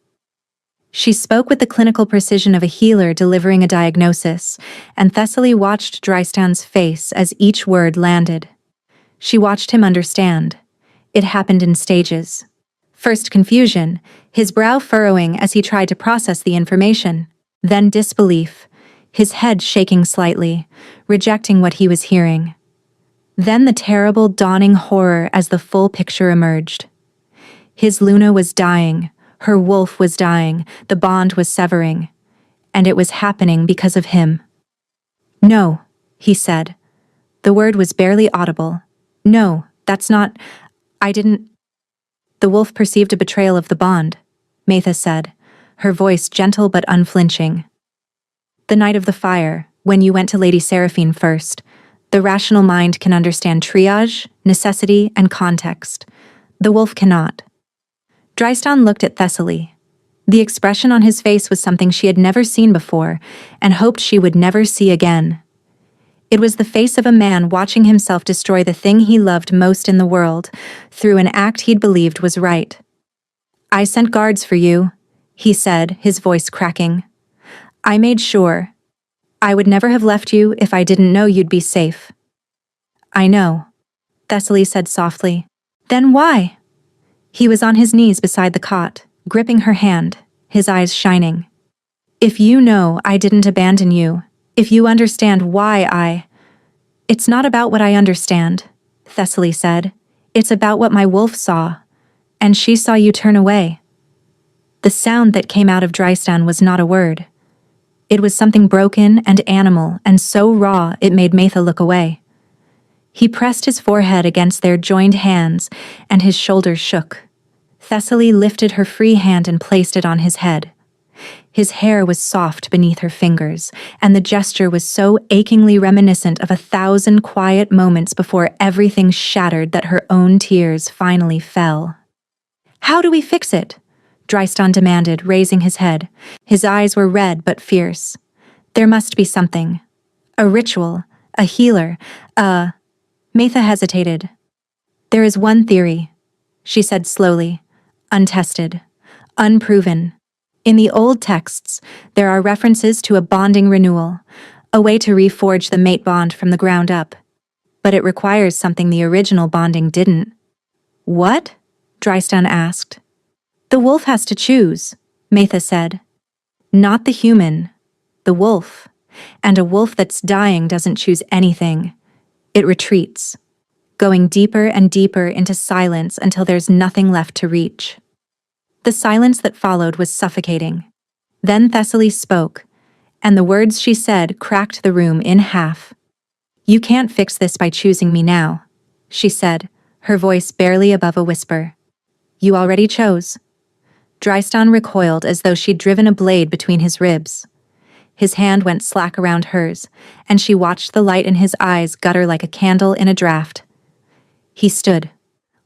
She spoke with the clinical precision of a healer delivering a diagnosis, and Thessaly watched Drystan's face as each word landed. She watched him understand. It happened in stages. First confusion, his brow furrowing as he tried to process the information. Then disbelief, his head shaking slightly, rejecting what he was hearing. Then the terrible, dawning horror as the full picture emerged. His Luna was dying. Her wolf was dying, the bond was severing, and it was happening because of him. No, he said. The word was barely audible. No, that's not... I didn't... The wolf perceived a betrayal of the bond, Metha said, her voice gentle but unflinching. The night of the fire, when you went to Lady Seraphine first, the rational mind can understand triage, necessity, and context. The wolf cannot. Drystan looked at Thessaly. The expression on his face was something she had never seen before and hoped she would never see again. It was the face of a man watching himself destroy the thing he loved most in the world, through an act he'd believed was right. "I sent guards for you," he said, his voice cracking. "I made sure. I would never have left you if I didn't know you'd be safe." "I know," Thessaly said softly. "Then why?" He was on his knees beside the cot, gripping her hand, his eyes shining. "If you know I didn't abandon you, if you understand why It's not about what I understand," Thessaly said. "It's about what my wolf saw. And she saw you turn away." The sound that came out of Drystan was not a word. It was something broken and animal and so raw it made Maitha look away. He pressed his forehead against their joined hands, and his shoulders shook. Thessaly lifted her free hand and placed it on his head. His hair was soft beneath her fingers, and the gesture was so achingly reminiscent of 1,000 quiet moments before everything shattered that her own tears finally fell. "How do we fix it?" Drystan demanded, raising his head. His eyes were red but fierce. "There must be something. A ritual, a healer, Maitha hesitated. "There is one theory," she said slowly, "untested, unproven. In the old texts, there are references to a bonding renewal, a way to reforge the mate bond from the ground up. But it requires something the original bonding didn't." "What?" Drystan asked. "The wolf has to choose," Maitha said. "Not the human, the wolf. And a wolf that's dying doesn't choose anything. It retreats, going deeper and deeper into silence until there's nothing left to reach." The silence that followed was suffocating. Then Thessaly spoke, and the words she said cracked the room in half. "You can't fix this by choosing me now," she said, her voice barely above a whisper. "You already chose." Drystan recoiled as though she'd driven a blade between his ribs. His hand went slack around hers, and she watched the light in his eyes gutter like a candle in a draught. He stood,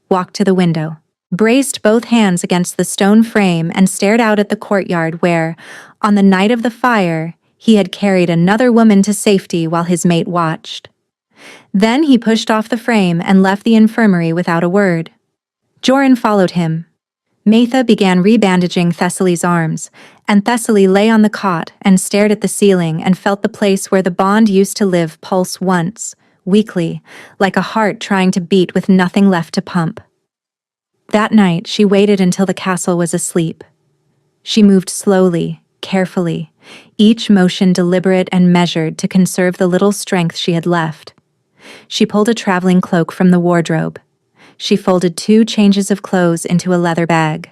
walked to the window, braced both hands against the stone frame and stared out at the courtyard where, on the night of the fire, he had carried another woman to safety while his mate watched. Then he pushed off the frame and left the infirmary without a word. Joran followed him. Maitha began rebandaging Thessaly's arms, and Thessaly lay on the cot and stared at the ceiling and felt the place where the bond used to live pulse once, weakly, like a heart trying to beat with nothing left to pump. That night, she waited until the castle was asleep. She moved slowly, carefully, each motion deliberate and measured to conserve the little strength she had left. She pulled a traveling cloak from the wardrobe. She folded 2 changes of clothes into a leather bag.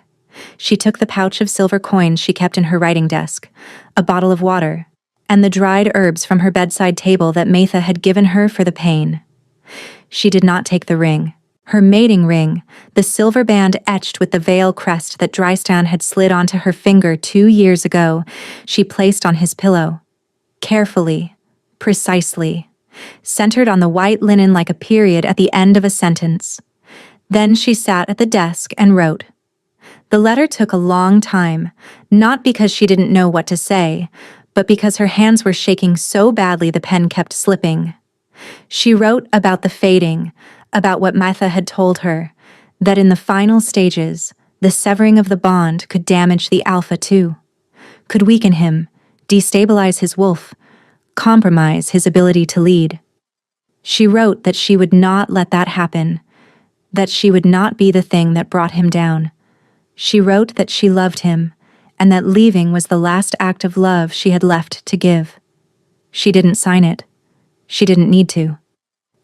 She took the pouch of silver coins she kept in her writing desk, a bottle of water, and the dried herbs from her bedside table that Maitha had given her for the pain. She did not take the ring. Her mating ring, the silver band etched with the veil crest that Drystan had slid onto her finger 2 years ago, she placed on his pillow. Carefully, precisely, centered on the white linen like a period at the end of a sentence. Then she sat at the desk and wrote. The letter took a long time, not because she didn't know what to say, but because her hands were shaking so badly the pen kept slipping. She wrote about the fading, about what Maitha had told her, that in the final stages, the severing of the bond could damage the alpha too, could weaken him, destabilize his wolf, compromise his ability to lead. She wrote that she would not let that happen, that she would not be the thing that brought him down. She wrote that she loved him, and that leaving was the last act of love she had left to give. She didn't sign it. She didn't need to.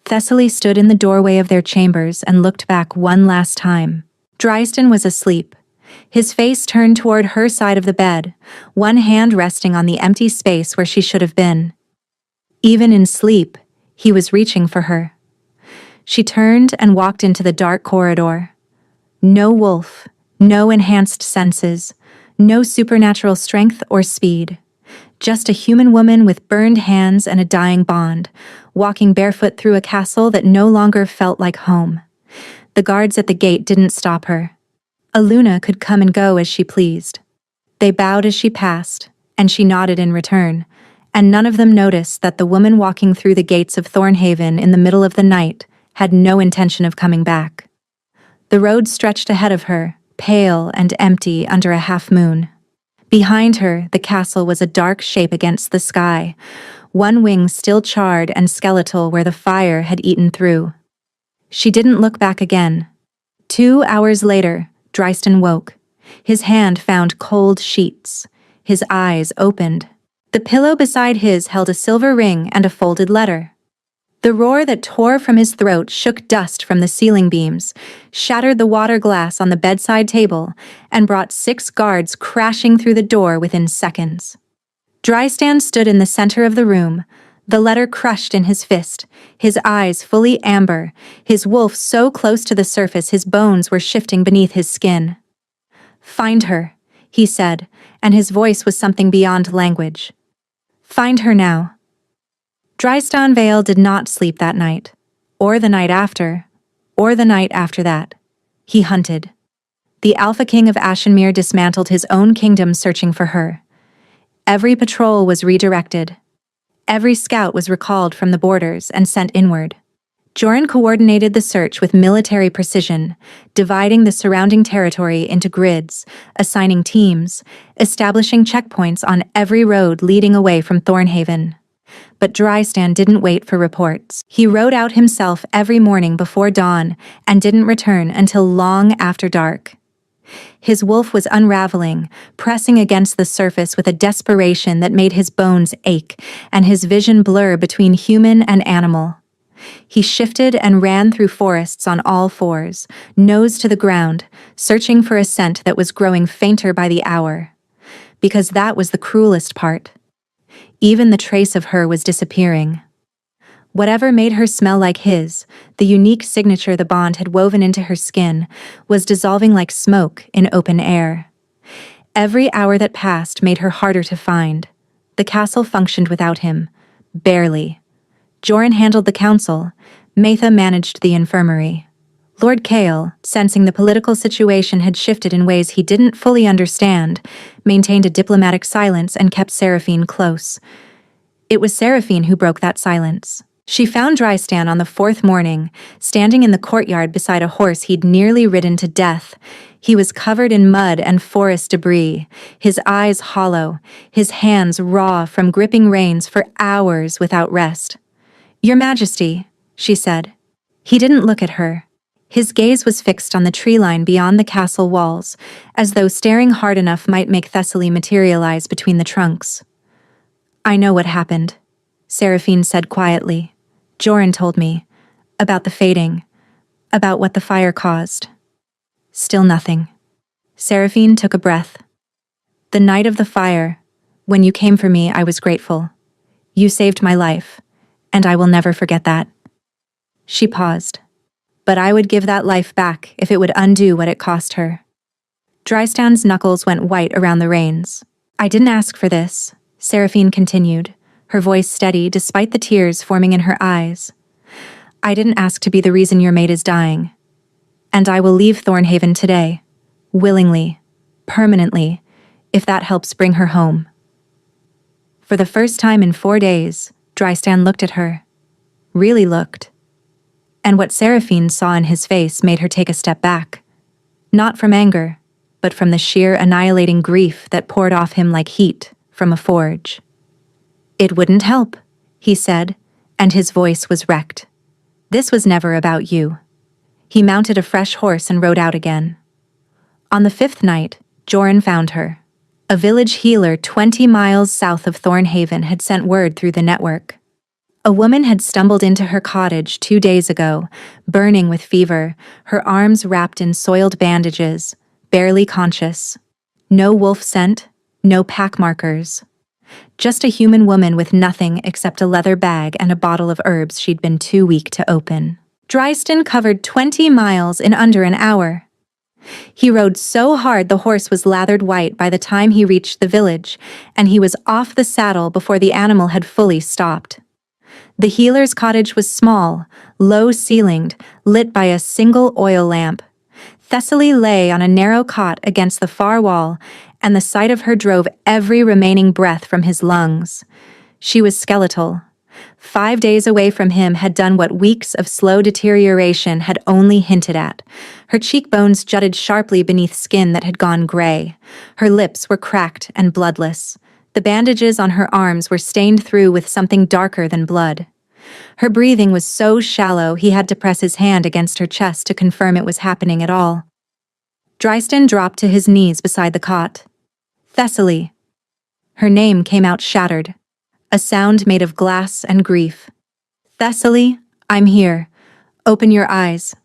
Thessaly stood in the doorway of their chambers and looked back one last time. Drystan was asleep, his face turned toward her side of the bed, one hand resting on the empty space where she should have been. Even in sleep, he was reaching for her. She turned and walked into the dark corridor. No wolf, no enhanced senses, no supernatural strength or speed. Just a human woman with burned hands and a dying bond, walking barefoot through a castle that no longer felt like home. The guards at the gate didn't stop her. Aluna could come and go as she pleased. They bowed as she passed, and she nodded in return, and none of them noticed that the woman walking through the gates of Thornhaven in the middle of the night had no intention of coming back. The road stretched ahead of her, pale and empty under a half-moon. Behind her, the castle was a dark shape against the sky, one wing still charred and skeletal where the fire had eaten through. She didn't look back again. 2 hours later, Dryston woke. His hand found cold sheets. His eyes opened. The pillow beside his held a silver ring and a folded letter. The roar that tore from his throat shook dust from the ceiling beams, shattered the water glass on the bedside table, and brought 6 guards crashing through the door within seconds. Drystan stood in the center of the room, the letter crushed in his fist, his eyes fully amber, his wolf so close to the surface his bones were shifting beneath his skin. "Find her," he said, and his voice was something beyond language. "Find her now." Drystan Vale did not sleep that night, or the night after, or the night after that. He hunted. The Alpha King of Ashenmere dismantled his own kingdom searching for her. Every patrol was redirected. Every scout was recalled from the borders and sent inward. Joran coordinated the search with military precision, dividing the surrounding territory into grids, assigning teams, establishing checkpoints on every road leading away from Thornhaven. But Drystan didn't wait for reports. He rode out himself every morning before dawn and didn't return until long after dark. His wolf was unraveling, pressing against the surface with a desperation that made his bones ache and his vision blur between human and animal. He shifted and ran through forests on all fours, nose to the ground, searching for a scent that was growing fainter by the hour. Because that was the cruelest part. Even the trace of her was disappearing. Whatever made her smell like his, the unique signature the bond had woven into her skin, was dissolving like smoke in open air. Every hour that passed made her harder to find. The castle functioned without him. Barely. Joran handled the council. Maitha managed the infirmary. Lord Kale, sensing the political situation had shifted in ways he didn't fully understand, maintained a diplomatic silence and kept Seraphine close. It was Seraphine who broke that silence. She found Drystan on the 4th morning, standing in the courtyard beside a horse he'd nearly ridden to death. He was covered in mud and forest debris, his eyes hollow, his hands raw from gripping reins for hours without rest. "Your Majesty," she said. He didn't look at her. His gaze was fixed on the tree line beyond the castle walls, as though staring hard enough might make Thessaly materialize between the trunks. "I know what happened," Seraphine said quietly. "Joran told me. About the fading. About what the fire caused." Still nothing. Seraphine took a breath. "The night of the fire, when you came for me, I was grateful. You saved my life, and I will never forget that." She paused. "But I would give that life back if it would undo what it cost her." Drystan's knuckles went white around the reins. "I didn't ask for this," Seraphine continued, her voice steady despite the tears forming in her eyes. "I didn't ask to be the reason your mate is dying. And I will leave Thornhaven today, willingly, permanently, if that helps bring her home." For the first time in 4 days, Drystan looked at her. Really looked. And what Seraphine saw in his face made her take a step back. Not from anger, but from the sheer annihilating grief that poured off him like heat from a forge. "It wouldn't help," he said, and his voice was wrecked. "This was never about you." He mounted a fresh horse and rode out again. On the 5th night, Joran found her. A village healer 20 miles south of Thornhaven had sent word through the network. A woman had stumbled into her cottage 2 days ago, burning with fever, her arms wrapped in soiled bandages, barely conscious. No wolf scent, no pack markers. Just a human woman with nothing except a leather bag and a bottle of herbs she'd been too weak to open. Drystan covered 20 miles in under an hour. He rode so hard the horse was lathered white by the time he reached the village, and he was off the saddle before the animal had fully stopped. The healer's cottage was small, low-ceilinged, lit by a single oil lamp. Thessaly lay on a narrow cot against the far wall, and the sight of her drove every remaining breath from his lungs. She was skeletal. 5 days away from him had done what weeks of slow deterioration had only hinted at. Her cheekbones jutted sharply beneath skin that had gone gray. Her lips were cracked and bloodless. The bandages on her arms were stained through with something darker than blood. Her breathing was so shallow he had to press his hand against her chest to confirm it was happening at all. Dryston dropped to his knees beside the cot. Thessaly. Her name came out shattered, a sound made of glass and grief. Thessaly, I'm here. Open your eyes.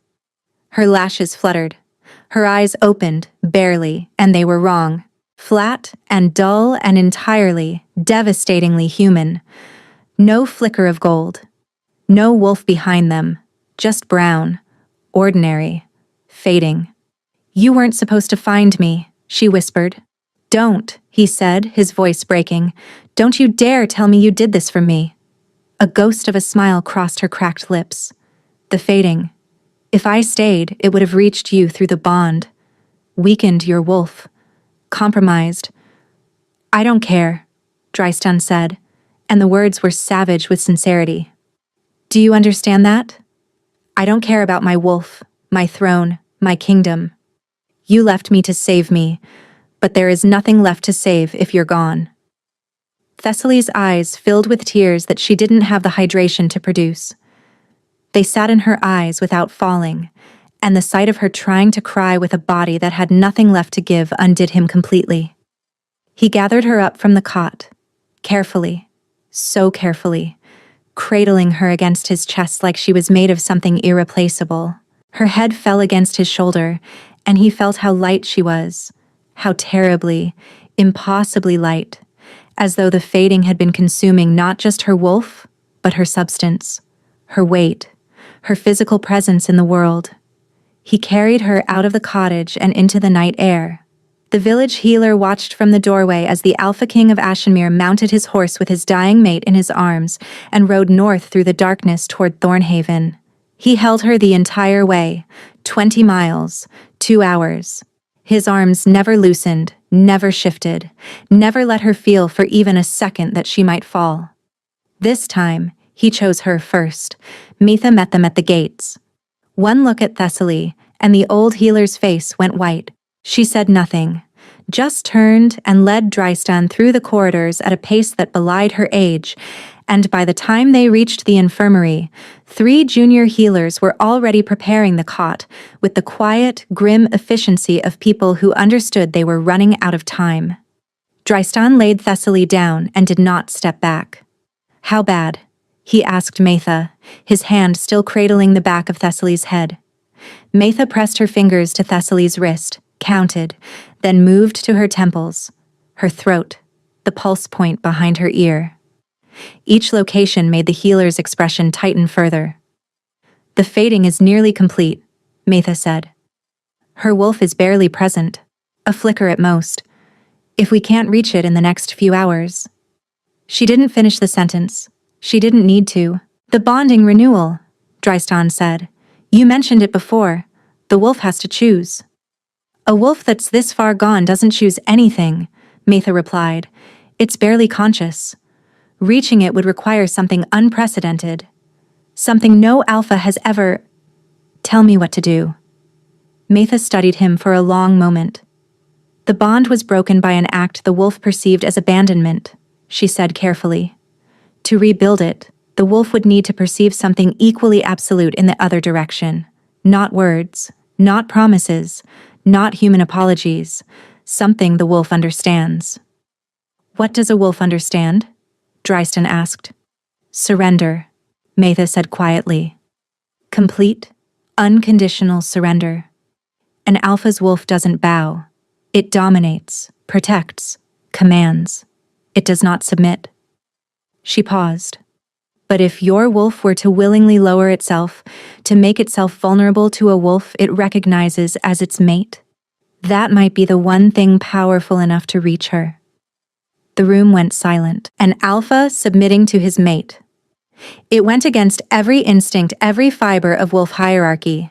Her lashes fluttered. Her eyes opened, barely, and they were wrong. Flat and dull and entirely, devastatingly human. No flicker of gold. No wolf behind them. Just brown. Ordinary. Fading. You weren't supposed to find me, she whispered. Don't, he said, his voice breaking. Don't you dare tell me you did this for me. A ghost of a smile crossed her cracked lips. The fading. If I stayed, it would have reached you through the bond. Weakened your wolf. Compromised. I don't care, Dryston said, and the words were savage with sincerity. Do you understand that? I don't care about my wolf, my throne, my kingdom. You left me to save me, but there is nothing left to save if you're gone. Thessaly's eyes filled with tears that she didn't have the hydration to produce. They sat in her eyes without falling, and the sight of her trying to cry with a body that had nothing left to give undid him completely. He gathered her up from the cot, carefully, so carefully, cradling her against his chest like she was made of something irreplaceable. Her head fell against his shoulder, and he felt how light she was, how terribly, impossibly light, as though the fading had been consuming not just her wolf, but her substance, her weight, her physical presence in the world. He carried her out of the cottage and into the night air. The village healer watched from the doorway as the Alpha King of Ashenmere mounted his horse with his dying mate in his arms and rode north through the darkness toward Thornhaven. He held her the entire way, 20 miles, 2 hours. His arms never loosened, never shifted, never let her feel for even a second that she might fall. This time, he chose her first. Metha met them at the gates. One look at Thessaly, and the old healer's face went white. She said nothing, just turned and led Dryston through the corridors at a pace that belied her age, and by the time they reached the infirmary, 3 junior healers were already preparing the cot with the quiet, grim efficiency of people who understood they were running out of time. Dryston laid Thessaly down and did not step back. How bad? He asked Metha, his hand still cradling the back of Thessaly's head. Metha pressed her fingers to Thessaly's wrist, counted, then moved to her temples, her throat, the pulse point behind her ear. Each location made the healer's expression tighten further. The fading is nearly complete, Metha said. Her wolf is barely present, a flicker at most. If we can't reach it in the next few hours. She didn't finish the sentence. She didn't need to. The bonding renewal, Dryston said. You mentioned it before. The wolf has to choose. A wolf that's this far gone doesn't choose anything, Metha replied. It's barely conscious. Reaching it would require something unprecedented. Something no alpha has ever... Tell me what to do. Metha studied him for a long moment. The bond was broken by an act the wolf perceived as abandonment, she said carefully. To rebuild it, the wolf would need to perceive something equally absolute in the other direction. Not words, not promises, not human apologies. Something the wolf understands. What does a wolf understand? Dryston asked. Surrender, Metha said quietly. Complete, unconditional surrender. An alpha's wolf doesn't bow. It dominates, protects, commands. It does not submit. She paused. But if your wolf were to willingly lower itself, to make itself vulnerable to a wolf it recognizes as its mate, that might be the one thing powerful enough to reach her. The room went silent, an alpha submitting to his mate. It went against every instinct, every fiber of wolf hierarchy.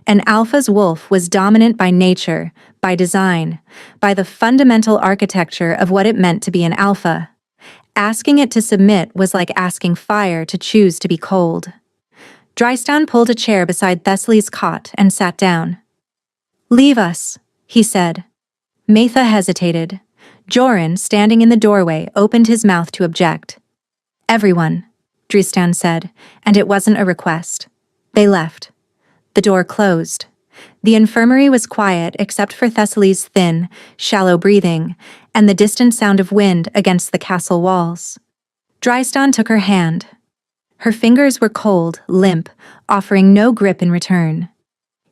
An alpha's wolf was dominant by nature, by design, by the fundamental architecture of what it meant to be an alpha. Asking it to submit was like asking fire to choose to be cold. Drystan pulled a chair beside Thessaly's cot and sat down. "Leave us," he said. Maitha hesitated. Joran, standing in the doorway, opened his mouth to object. "Everyone," Drystan said, and it wasn't a request. They left. The door closed. The infirmary was quiet except for Thessaly's thin, shallow breathing and the distant sound of wind against the castle walls. Drystan took her hand. Her fingers were cold, limp, offering no grip in return.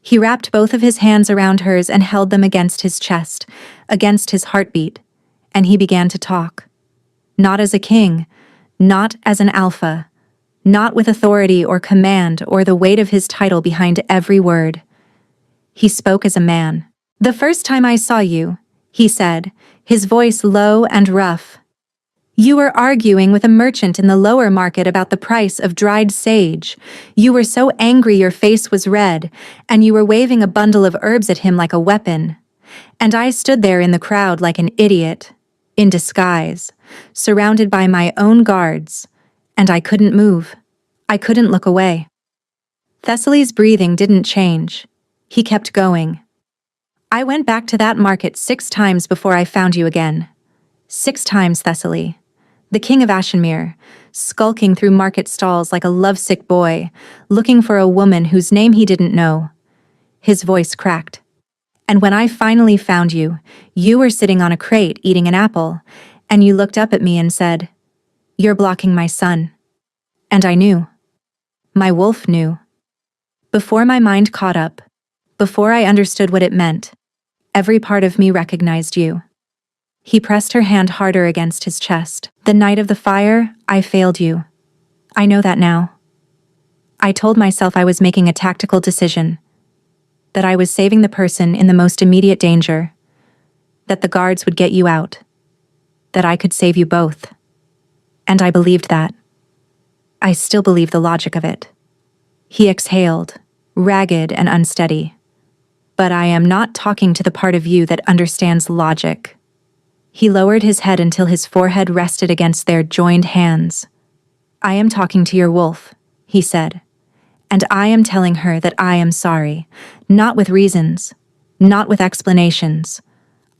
He wrapped both of his hands around hers and held them against his chest, against his heartbeat, and he began to talk. Not as a king, not as an alpha, not with authority or command or the weight of his title behind every word. He spoke as a man. "The first time I saw you," he said, his voice low and rough, "you were arguing with a merchant in the lower market about the price of dried sage. You were so angry your face was red, and you were waving a bundle of herbs at him like a weapon. And I stood there in the crowd like an idiot, in disguise, surrounded by my own guards, and I couldn't move. I couldn't look away." Thessaly's breathing didn't change. He kept going. "I went back to that market 6 times before I found you again. 6 times, Thessaly. The king of Ashenmere, skulking through market stalls like a lovesick boy, looking for a woman whose name he didn't know." His voice cracked. "And when I finally found you, you were sitting on a crate eating an apple, and you looked up at me and said, 'You're blocking my sun.' And I knew. My wolf knew. Before my mind caught up, before I understood what it meant, every part of me recognized you." He pressed her hand harder against his chest. "The night of the fire, I failed you. I know that now. I told myself I was making a tactical decision, that I was saving the person in the most immediate danger, that the guards would get you out, that I could save you both. And I believed that. I still believe the logic of it." He exhaled, ragged and unsteady. "But I am not talking to the part of you that understands logic." He lowered his head until his forehead rested against their joined hands. "I am talking to your wolf," he said. "And I am telling her that I am sorry, not with reasons, not with explanations.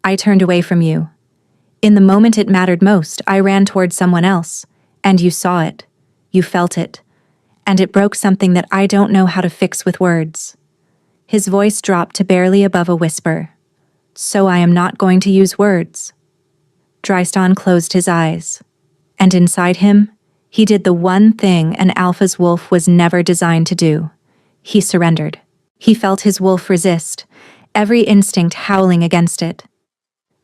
I turned away from you. In the moment it mattered most, I ran toward someone else, and you saw it, you felt it, and it broke something that I don't know how to fix with words." His voice dropped to barely above a whisper. "So I am not going to use words." Drystan closed his eyes, and inside him, he did the one thing an alpha's wolf was never designed to do. He surrendered. He felt his wolf resist, every instinct howling against it.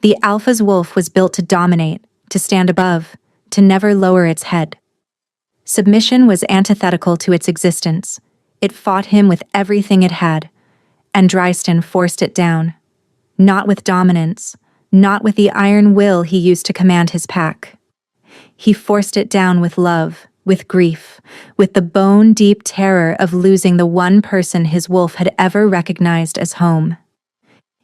The alpha's wolf was built to dominate, to stand above, to never lower its head. Submission was antithetical to its existence. It fought him with everything it had, and Drystan forced it down. Not with dominance, not with the iron will he used to command his pack. He forced it down with love, with grief, with the bone-deep terror of losing the one person his wolf had ever recognized as home.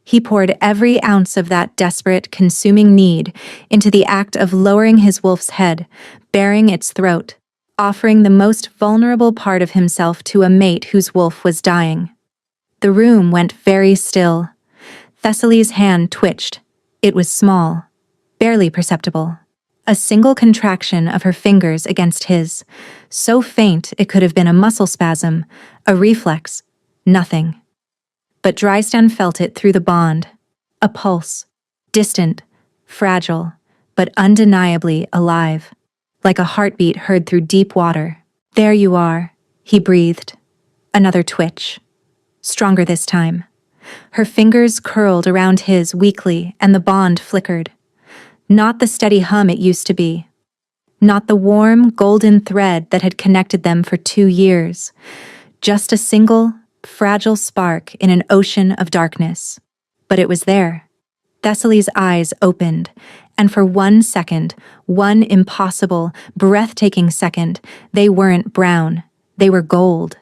He poured every ounce of that desperate, consuming need into the act of lowering his wolf's head, baring its throat, offering the most vulnerable part of himself to a mate whose wolf was dying. The room went very still. Thessaly's hand twitched. It was small, barely perceptible. A single contraction of her fingers against his, so faint it could have been a muscle spasm, a reflex, nothing. But Drystan felt it through the bond, a pulse, distant, fragile, but undeniably alive, like a heartbeat heard through deep water. "There you are," he breathed. Another twitch, stronger this time. Her fingers curled around his weakly, and the bond flickered. Not the steady hum it used to be. Not the warm, golden thread that had connected them for 2 years. Just a single, fragile spark in an ocean of darkness. But it was there. Thessaly's eyes opened, and for 1 second, one impossible, breathtaking second, they weren't brown, they were gold.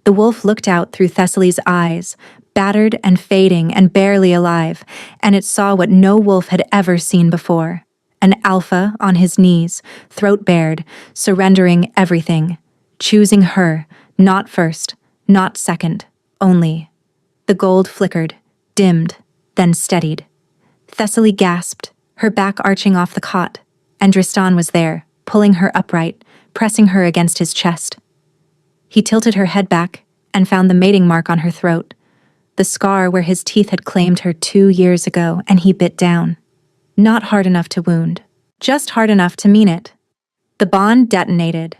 The wolf looked out through Thessaly's eyes, battered and fading and barely alive, and it saw what no wolf had ever seen before. an alpha on his knees, throat bared, surrendering everything, choosing her, not first, not second, only. The gold flickered, dimmed, then steadied. Thessaly gasped, her back arching off the cot, and Dristan was there, pulling her upright, pressing her against his chest. He tilted her head back and found the mating mark on her throat, the scar where his teeth had claimed her 2 years ago, and he bit down. Not hard enough to wound, just hard enough to mean it. The bond detonated.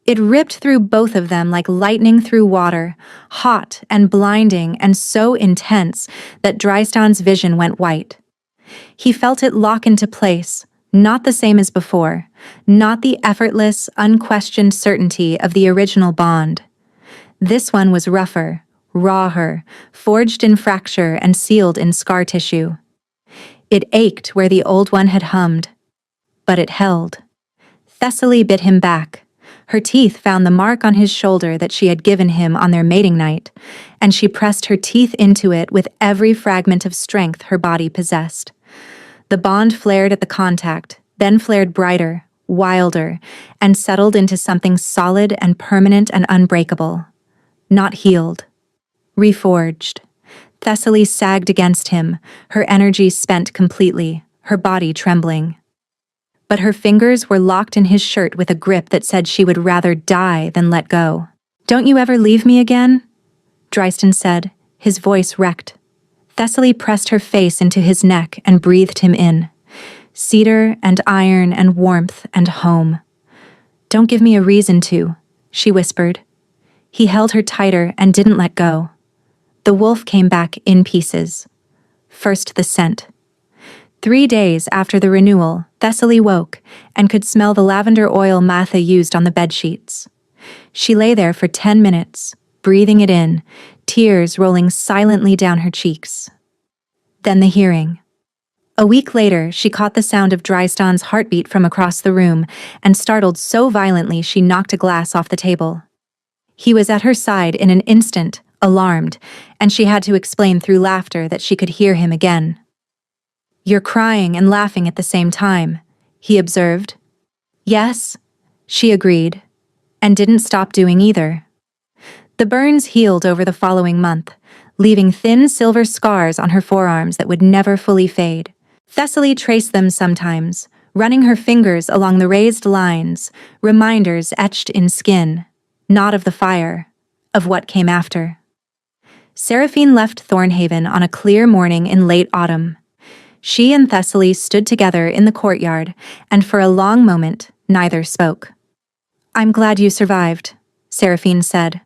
It ripped through both of them like lightning through water, hot and blinding and so intense that Drystan's vision went white. He felt it lock into place, not the same as before, not the effortless, unquestioned certainty of the original bond. This one was rougher, rawer, forged in fracture and sealed in scar tissue. It ached where the old one had hummed, but it held. Thessaly bit him back. Her teeth found the mark on his shoulder that she had given him on their mating night, and she pressed her teeth into it with every fragment of strength her body possessed. The bond flared at the contact, then flared brighter, wilder, and settled into something solid and permanent and unbreakable. Not healed. Reforged. Thessaly sagged against him, her energy spent completely, her body trembling. But her fingers were locked in his shirt with a grip that said she would rather die than let go. "Don't you ever leave me again?" Dristan said, his voice wrecked. Thessaly pressed her face into his neck and breathed him in. Cedar and iron and warmth and home. "Don't give me a reason to," she whispered. He held her tighter and didn't let go. The wolf came back in pieces. First the scent. 3 days after the renewal, Thessaly woke and could smell the lavender oil Matha used on the bedsheets. She lay there for 10 minutes, breathing it in, tears rolling silently down her cheeks. Then the hearing. A week later, she caught the sound of Drystan's heartbeat from across the room and startled so violently she knocked a glass off the table. He was at her side in an instant, alarmed, and she had to explain through laughter that she could hear him again. "You're crying and laughing at the same time," he observed. "Yes," she agreed, and didn't stop doing either. The burns healed over the following month, leaving thin silver scars on her forearms that would never fully fade. Thessaly traced them sometimes, running her fingers along the raised lines, reminders etched in skin, not of the fire, of what came after. Seraphine left Thornhaven on a clear morning in late autumn. She and Thessaly stood together in the courtyard, and for a long moment, neither spoke. "I'm glad you survived," Seraphine said.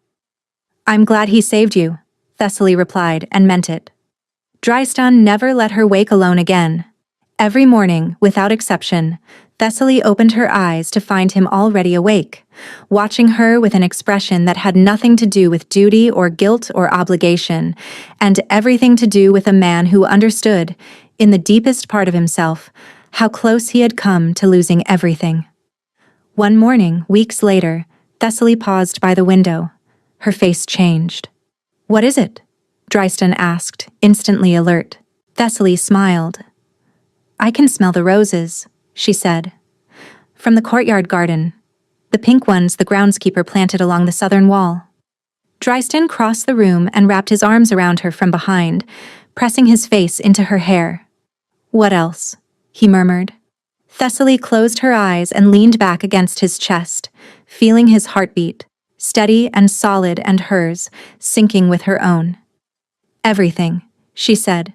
"I'm glad he saved you," Thessaly replied, and meant it. Dristan never let her wake alone again. Every morning, without exception, Thessaly opened her eyes to find him already awake, watching her with an expression that had nothing to do with duty or guilt or obligation, and everything to do with a man who understood, in the deepest part of himself, how close he had come to losing everything. One morning, weeks later, Thessaly paused by the window. Her face changed. "What is it?" Dristan asked, instantly alert. Thessaly smiled. "I can smell the roses," she said. "From the courtyard garden. The pink ones the groundskeeper planted along the southern wall." Dristan crossed the room and wrapped his arms around her from behind, pressing his face into her hair. "What else?" he murmured. Thessaly closed her eyes and leaned back against his chest, feeling his heartbeat, steady and solid, and hers, syncing with her own. "Everything," she said,